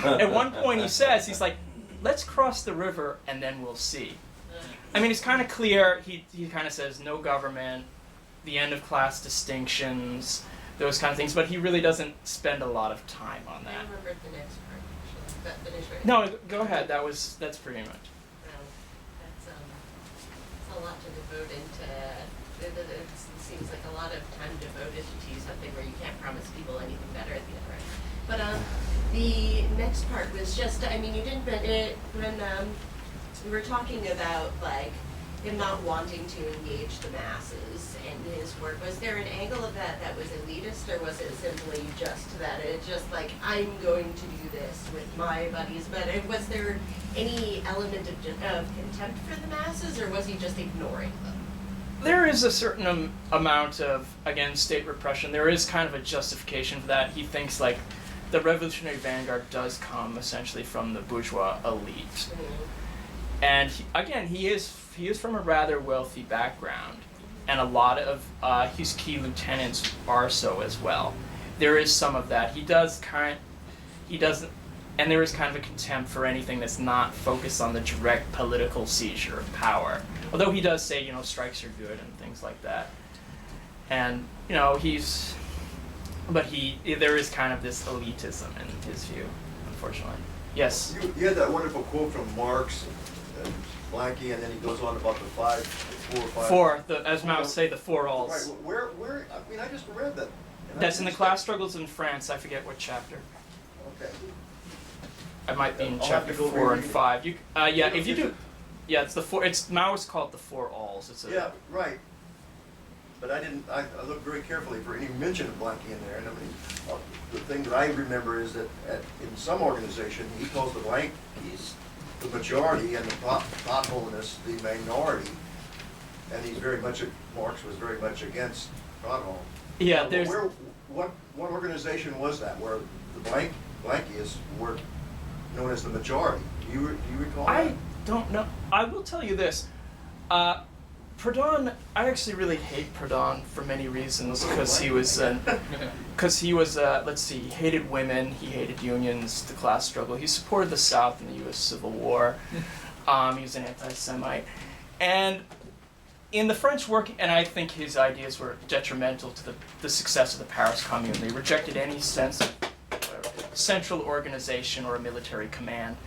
At one point he's like, let's cross the river and then we'll see. I mean, it's kind of clear. He kind of says no government, the end of class distinctions, those kind of things. But he really doesn't spend a lot of time on I that. remembered the next part, actually, but finish right. No, go ahead. That's pretty much. That's it's a lot to devote into. It seems like a lot of time devoted to something where you can't promise people anything better at the other end. But the next part was just, I mean, you didn't mention it when we were talking about like him not wanting to engage the masses in his work. Was there an angle of that that was elitist, or was it simply just that it's just like, I'm going to do this with my buddies? But was there any element of contempt for the masses, or was he just ignoring them? There is a certain amount of, again, state repression. There is kind of a justification for that. He thinks like the revolutionary vanguard does come essentially from the bourgeois elite. And he is from a rather wealthy background, and a lot of his key lieutenants are so as well. There is some of that. And there is kind of a contempt for anything that's not focused on the direct political seizure of power. Although he does say, strikes are good and things like that. And, there is kind of this elitism in his view, unfortunately. Yes? You had that wonderful quote from Marx and Blanqui, and then he goes on about the four or five. As Mao say, the four alls. Right, where, I mean, I just read that. That's in the class struggles in France. I forget what chapter. Okay. I might be in I'll have chapter to go 4 and reread it. 5. If you do, it's the four. It's Maoist called the four alls. Yeah, right. But I looked very carefully for any mention of Blanqui in there, and I mean, the thing that I remember is that in some organization, he calls the Blanquis the majority and the potholenists the minority, and Marx was very much against pothole. Yeah, what organization was that where the Blanquis were known as the majority? Do you recall that? I don't know. I will tell you this. Proudhon, I actually really hate Proudhon for many reasons, because he was, let's see, he hated women, he hated unions, the class struggle, he supported the South in the U.S. Civil War, he was an anti-Semite, and in the French work, and I think his ideas were detrimental to the success of the Paris Commune. They rejected any sense of central organization or a military command.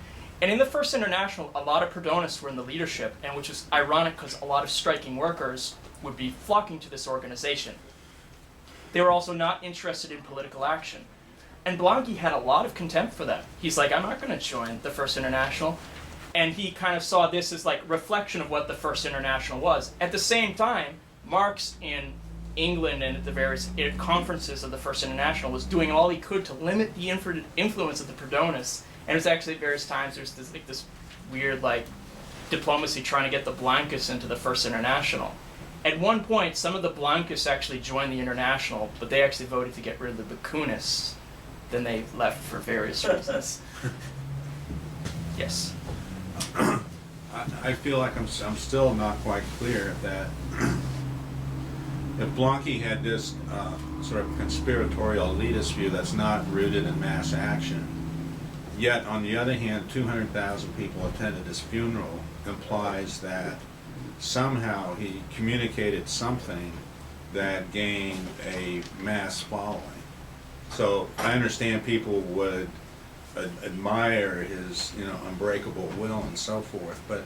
And in the First International, a lot of Proudhonists were in the leadership, and which is ironic because a lot of striking workers would be flocking to this organization. They were also not interested in political action. And Blanqui had a lot of contempt for them. He's like, I'm not going to join the First International. And he kind of saw this as like reflection of what the First International was. At the same time, Marx in England and at the various conferences of the First International was doing all he could to limit the influence of the Proudhonists. And it was actually at various times there's this weird diplomacy trying to get the Blanquists into the First International. At one point, some of the Blanquists actually joined the International, but they actually voted to get rid of the Bakuinists. Then they left for various reasons. Yes. I feel like I'm still not quite clear that if Blanqui had this sort of conspiratorial elitist view that's not rooted in mass action, yet on the other hand 200,000 people attended his funeral, implies that somehow he communicated something that gained a mass following. So I understand people would admire his, unbreakable will and so forth, but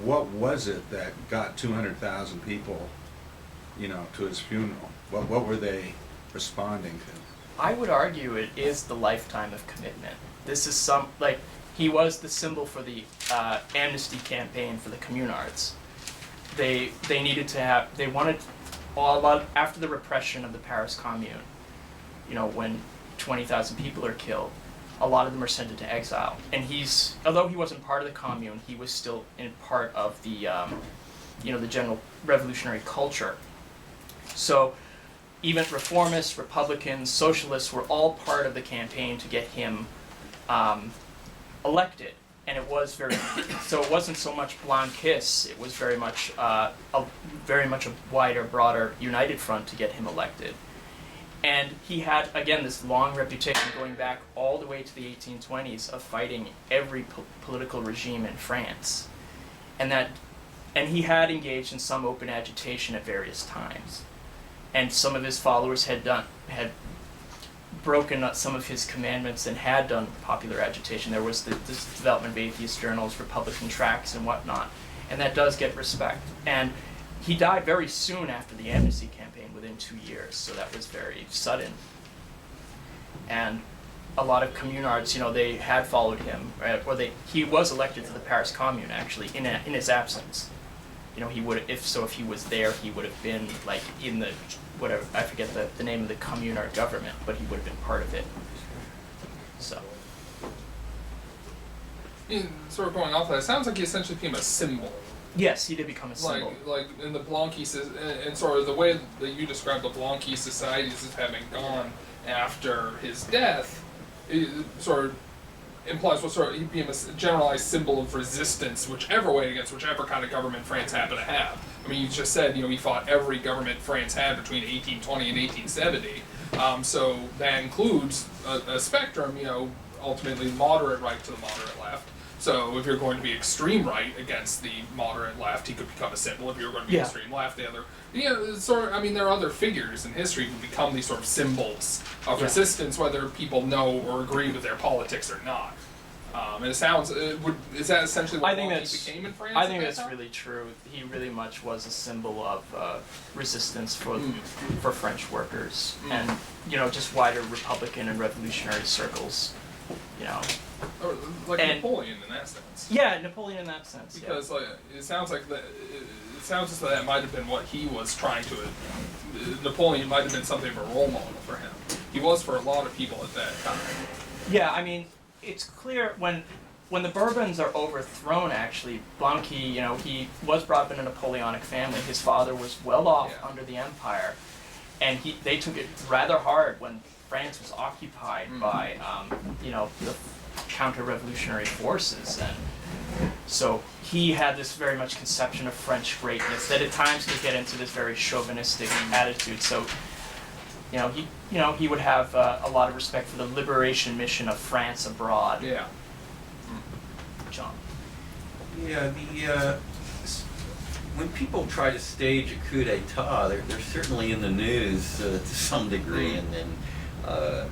what was it that got 200,000 people, to his funeral? What were they responding to? I would argue it is the lifetime of commitment. This is he was the symbol for the amnesty campaign for the communards. They wanted after the repression of the Paris Commune, when 20,000 people are killed, a lot of them are sent into exile. And although he wasn't part of the Commune, he was still in part of the, the general revolutionary culture. So even reformists, Republicans, socialists were all part of the campaign to get him elected. And it was so it wasn't so much Blanquists, it was very much a wider, broader, united front to get him elected. And he had, again, this long reputation going back all the way to the 1820s of fighting every political regime in France. And he had engaged in some open agitation at various times. and some of his followers had broken some of his commandments and had done popular agitation. There was this development of atheist journals, Republican tracts, and whatnot, and that does get respect. And he died very soon after the amnesty campaign, within 2 years, so that was very sudden. And a lot of communards, they had followed him, he was elected to the Paris Commune, actually, in his absence. He would, if he was there, he would have been like in the, whatever, I forget the name of the communard government, but he would have been part of it. So. Sort of going off that, it sounds like he essentially became a symbol. Yes, he did become a symbol. Like in the Blanqui, and sort of the way that you describe the Blanqui societies as having gone after his death, it sort of implies he became a generalized symbol of resistance, whichever way, against whichever kind of government France happened to have. I mean, you just said, he fought every government France had between 1820 and 1870. So that includes a spectrum, ultimately moderate right to the moderate left. So if you're going to be extreme right against the moderate left, he could become a symbol. If you're going to be extreme left, the other, there are other figures in history who become these sort of symbols of resistance, whether people know or agree with their politics or not. And it sounds, is that essentially what Blanqui became in France? I think that's really true. He really much was a symbol of resistance for French workers, and just wider Republican and revolutionary circles. Like Napoleon in that sense. Yeah, Napoleon in that sense. Because it sounds like it sounds as though that might have been what he was trying to. Napoleon might have been something of a role model for him. He was for a lot of people at that time. Yeah, I mean, it's clear when the Bourbons are overthrown. Actually, Blanqui, he was brought up in a Napoleonic family. His father was well off under the Empire, and they took it rather hard when France was occupied by, the counter-revolutionary forces, and so he had this very much conception of French greatness that at times could get into this very chauvinistic attitude. So, he would have a lot of respect for the liberation mission of France abroad. Yeah. John. Yeah, when people try to stage a coup d'etat, they're certainly in the news to some degree, and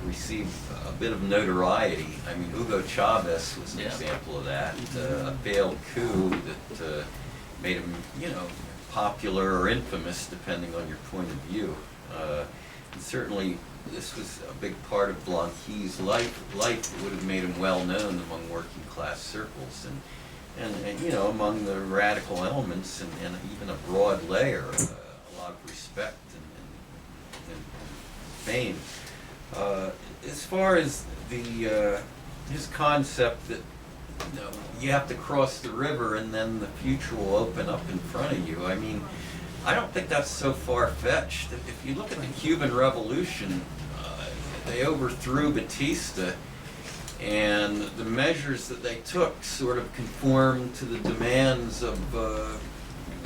receive a bit of notoriety. I mean, Hugo Chavez was an example of that, a failed coup that made him, popular or infamous, depending on your point of view. And certainly, this was a big part of Blanqui's life. It would have made him well known among working class circles, and among the radical elements, and even a broad layer, a lot of respect and fame. As far as his concept that you have to cross the river and then the future will open up in front of you, I mean, I don't think that's so far-fetched. If you look at the Cuban Revolution, they overthrew Batista, and the measures that they took sort of conformed to the demands of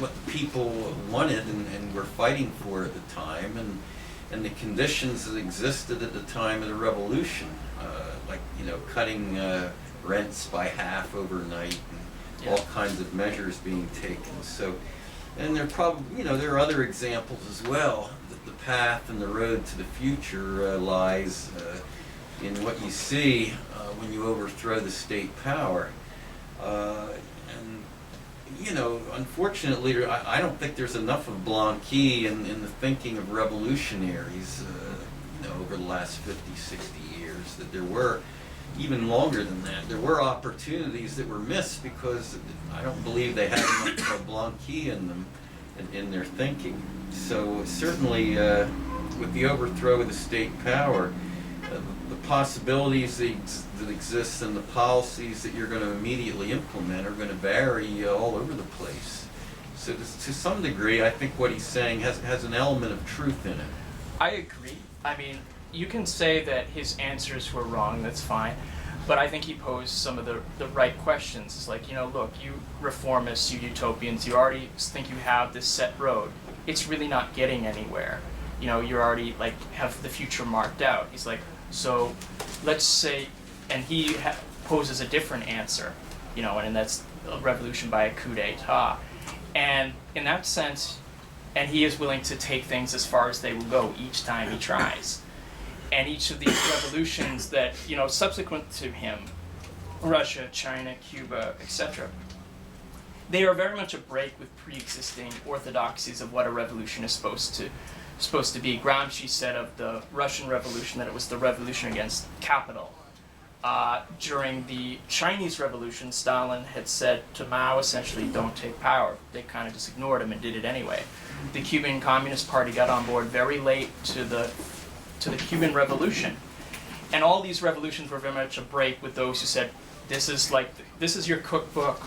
what the people wanted and were fighting for at the time, and the conditions that existed at the time of the revolution, like cutting rents by half overnight, and all kinds of measures being taken. So, and there probably there are other examples as well. That the path and the road to the future lies in what you see when you overthrow the state power, and unfortunately, I don't think there's enough of Blanqui in the thinking of revolutionaries, over the last 50, 60 years, that there were, even longer than that, there were opportunities that were missed because I don't believe they had enough of Blanqui in them, in their thinking. So certainly, with the overthrow of the state power, the possibilities that exist and the policies that you're going to immediately implement are going to vary all over the place. So to some degree, I think what he's saying has an element of truth in it. I agree. I mean, you can say that his answers were wrong, that's fine, but I think he posed some of the right questions. It's like, look, you reformists, you utopians, you already think you have this set road. It's really not getting anywhere. You're already, have the future marked out. He's like, so let's say, and he poses a different answer, and that's a revolution by a coup d'etat. And in that sense, and he is willing to take things as far as they will go each time he tries. And each of these revolutions that, subsequent to him, Russia, China, Cuba, etc., they are very much a break with pre-existing orthodoxies of what a revolution is supposed to be. Gramsci said of the Russian Revolution that it was the revolution against capital. During the Chinese Revolution, Stalin had said to Mao, essentially, don't take power. They kind of just ignored him and did it anyway. The Cuban Communist Party got on board very late to the Cuban Revolution. And all these revolutions were very much a break with those who said, this is your cookbook,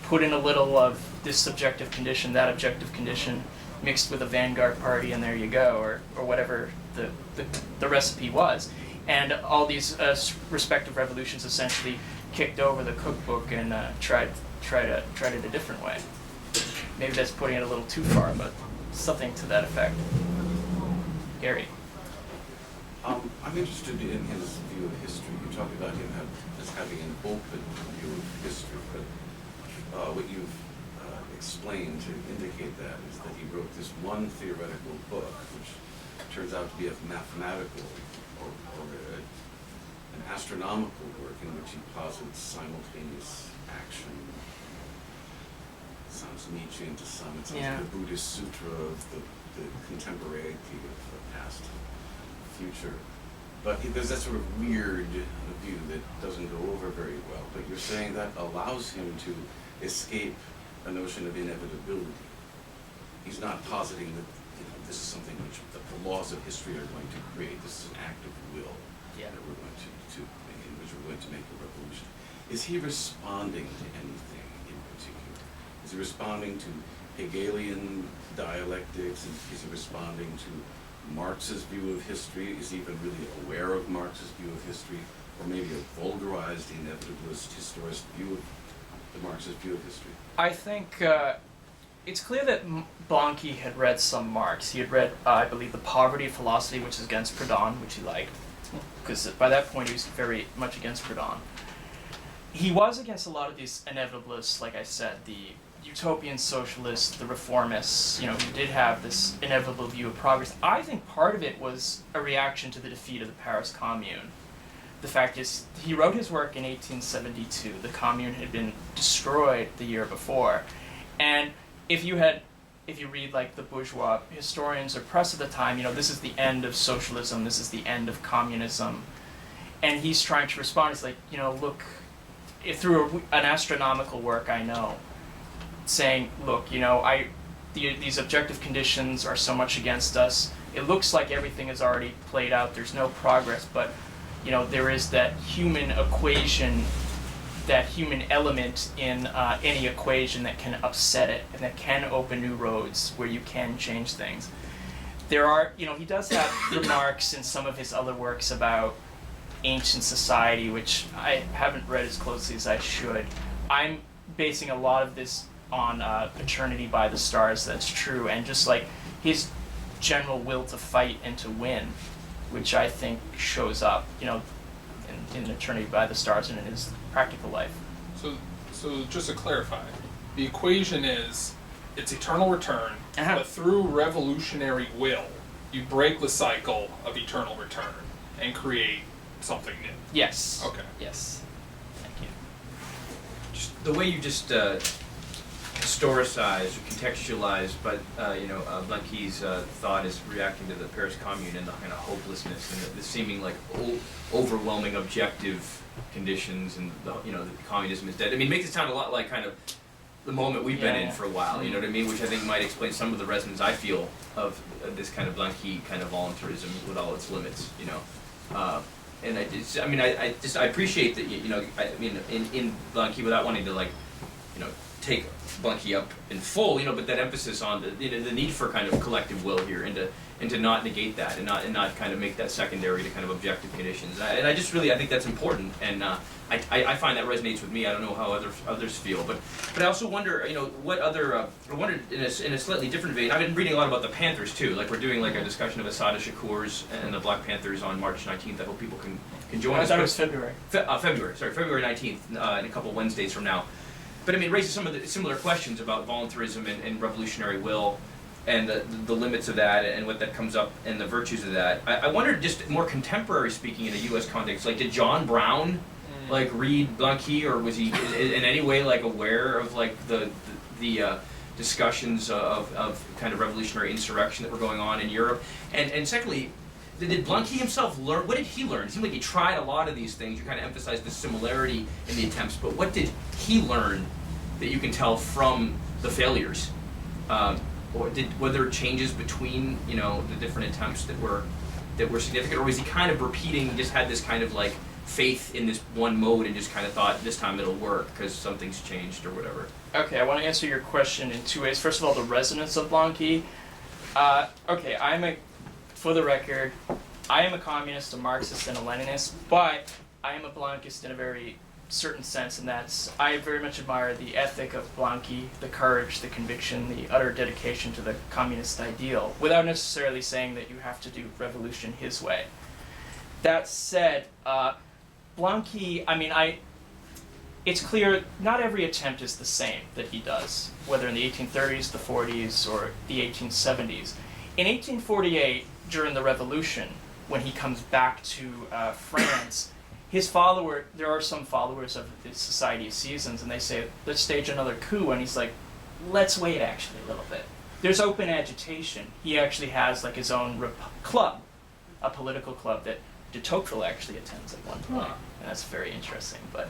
put in a little of this subjective condition, that objective condition, mixed with a vanguard party, and there you go, or whatever the recipe was. And all these respective revolutions essentially kicked over the cookbook and tried it a different way. Maybe that's putting it a little too far, but something to that effect. Gary. I'm interested in his view of history. You talk about him as having an open view of history, but what you've explained to indicate that is that he wrote this one theoretical book, which turns out to be a mathematical or an astronomical work in which he posits simultaneous action. Sounds Nietzschean to some. It sounds like the Buddhist sutra of the contemporaneity of the past future. But there's that sort of weird view that doesn't go over very well. But you're saying that allows him to escape a notion of inevitability. He's not positing that this is something which the laws of history are going to create. This is an act of will that we're going to in which we're going to make a revolution. Is he responding to anything in particular? Is he responding to Hegelian dialectics? Is he responding to Marx's view of history? Is he even really aware of Marx's view of history? Or maybe a vulgarized inevitabilist historist view of the Marxist view of history? I think it's clear that Blanqui had read some Marx. He had read, I believe, The Poverty of Philosophy, which is against Proudhon, which he liked, because by that point he was very much against Proudhon. He was against a lot of these inevitabilists, like I said, the utopian socialists, the reformists, who did have this inevitable view of progress. I think part of it was a reaction to the defeat of the Paris Commune. The fact is, he wrote his work in 1872. The Commune had been destroyed the year before. And if you read like the bourgeois historians or press at the time, this is the end of socialism, this is the end of communism. And he's trying to respond, it's like, look, through an astronomical work I know, saying, look, these objective conditions are so much against us. It looks like everything is already played out, there's no progress, but there is that human equation, that human element in any equation that can upset it and that can open new roads where you can change things. There are, he does have remarks in some of his other works about ancient society, which I haven't read as closely as I should. I'm basing a lot of this on Eternity by the Stars, that's true, and just like his general will to fight and to win, which I think shows up, in Eternity by the Stars and in his practical life. So just to clarify, the equation is it's eternal return, Uh-huh. but through revolutionary will, you break the cycle of eternal return and create something new. Yes. Okay. Yes. Thank you. Just the way you just historicize or contextualize, but Blanqui's thought is reacting to the Paris Commune and the kind of hopelessness and the seeming like overwhelming objective conditions, and that communism is dead. I mean, it makes it sound a lot like kind of the moment we've been in for a while. You know what I mean? Which I think might explain some of the resonance I feel of this kind of Blanqui kind of voluntarism with all its limits. And I appreciate that in Blanqui, without wanting to take Blanqui up in full, but that emphasis on the need for kind of collective will here, and to not negate that, and not kind of make that secondary to kind of objective conditions. I think that's important, and I find that resonates with me. I don't know how others feel, but I also wonder, what other I wondered in a slightly different vein. I've been reading a lot about the Panthers too. Like, we're doing like a discussion of Assata Shakur's and the Black Panthers on March 19th. I hope people can join us. I thought it was February. February 19th, in a couple Wednesdays from now. But it raises some of the similar questions about voluntarism and revolutionary will. and the limits of that and what that comes up and the virtues of that. I wondered, just more contemporary speaking in a U.S. context, like did John Brown like read Blanqui, or was he in any way like aware of like the discussions of kind of revolutionary insurrection that were going on in Europe? And secondly, did Blanqui himself learn? What did he learn? It seemed like he tried a lot of these things. You kind of emphasized the similarity in the attempts, but what did he learn that you can tell from the failures? Were there changes between the different attempts that were significant, or was he kind of repeating, just had this kind of like faith in this one mode and just kind of thought this time it'll work because something's changed or whatever? Okay, I want to answer your question in two ways. First of all, the resonance of Blanqui. Okay, for the record, I am a communist, a Marxist, and a Leninist, but I am a Blanquist in a very certain sense, and that's, I very much admire the ethic of Blanqui, the courage, the conviction, the utter dedication to the communist ideal, without necessarily saying that you have to do revolution his way. That said, Blanqui, it's clear not every attempt is the same that he does, whether in the 1830s, the 40s, or the 1870s. In 1848, during the revolution, when he comes back to France, there are some followers of the Society of Seasons, and they say, let's stage another coup, and he's like, let's wait actually a little bit. There's open agitation. He actually has like his own club, a political club that de Tocqueville actually attends at one point, and that's very interesting. But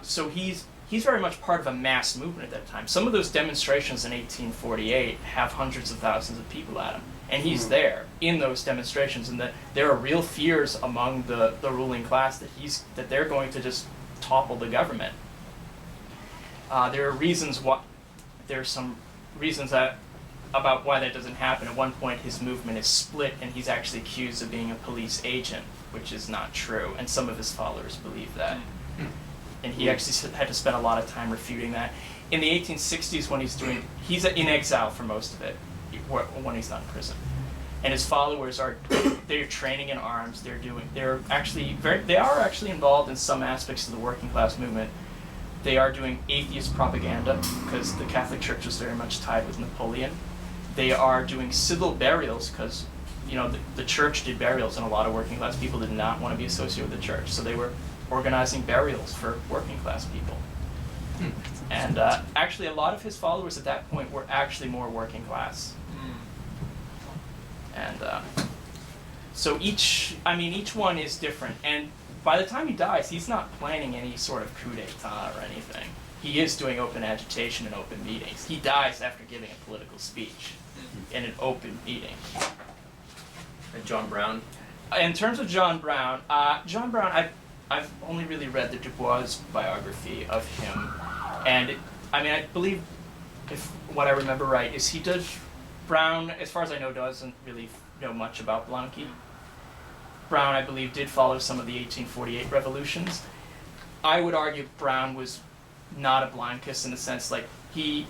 so he's very much part of a mass movement at that time. Some of those demonstrations in 1848 have hundreds of thousands of people at them, and he's there in those demonstrations, and there are real fears among the ruling class that they're going to just topple the government. There are some reasons about why that doesn't happen. At one point, his movement is split, and he's actually accused of being a police agent, which is not true, and some of his followers believe that. And he actually had to spend a lot of time refuting that. In the 1860s, when he's in exile for most of it, when he's not in prison. And his followers they're training in arms, they are actually involved in some aspects of the working class movement. They are doing atheist propaganda, because the Catholic Church was very much tied with Napoleon. They are doing civil burials, because the church did burials, and a lot of working class people did not want to be associated with the church. So they were organizing burials for working class people. And actually a lot of his followers at that point were actually more working class. And so each one is different. And by the time he dies, he's not planning any sort of coup d'etat or anything. He is doing open agitation and open meetings. He dies after giving a political speech in an open meeting. And John Brown? In terms of John Brown, I've only really read the Dubois biography of him, and I believe, if what I remember right, is Brown, as far as I know, doesn't really know much about Blanqui. Brown, I believe, did follow some of the 1848 revolutions. I would argue Brown was not a Blanquist in the sense like he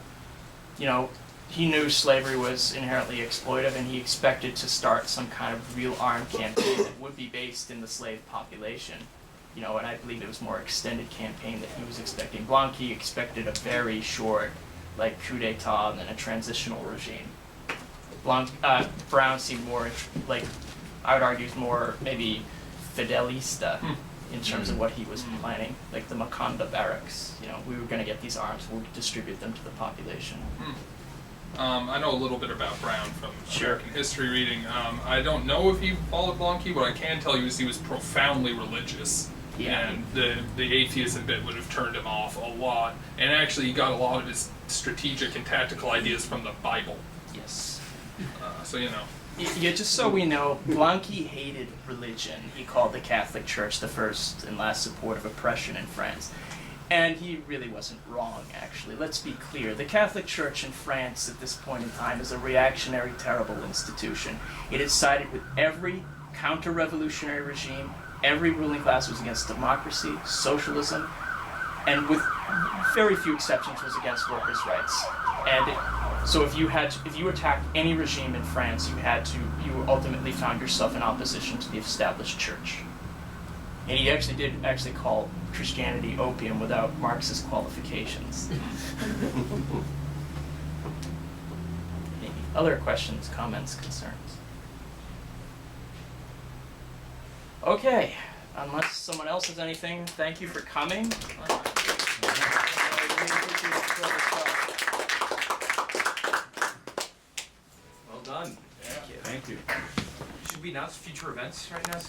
knew slavery was inherently exploitive, and he expected to start some kind of real armed campaign that would be based in the slave population. And I believe it was more extended campaign that he was expecting. Blanqui expected a very short, like, coup d'etat and then a transitional regime. Brown seemed more, like, I would argue, more maybe fidelista in terms of what he was planning, like the Macondo barracks. We were going to get these arms, we'll distribute them to the population. I know a little bit about Brown from American history reading. I don't know if he followed Blanqui. What I can tell you is he was profoundly religious. Yeah. And the atheism bit would have turned him off a lot. And actually, he got a lot of his strategic and tactical ideas from the Bible. Yes. Yeah, just so we know, Blanqui hated religion. He called the Catholic Church the first and last support of oppression in France. And he really wasn't wrong, actually. Let's be clear. The Catholic Church in France at this point in time is a reactionary, terrible institution. It is sided with every counter-revolutionary regime. Every ruling class was against democracy, socialism, and with very few exceptions was against workers' rights. And so if you attacked any regime in France, you ultimately found yourself in opposition to the established church. And he did call Christianity opium without Marxist qualifications. Other questions, comments, concerns? Okay, unless someone else has anything, thank you for coming. I really appreciate the clever stuff. Well done. Thank you. Thank you. Should we announce future events right now?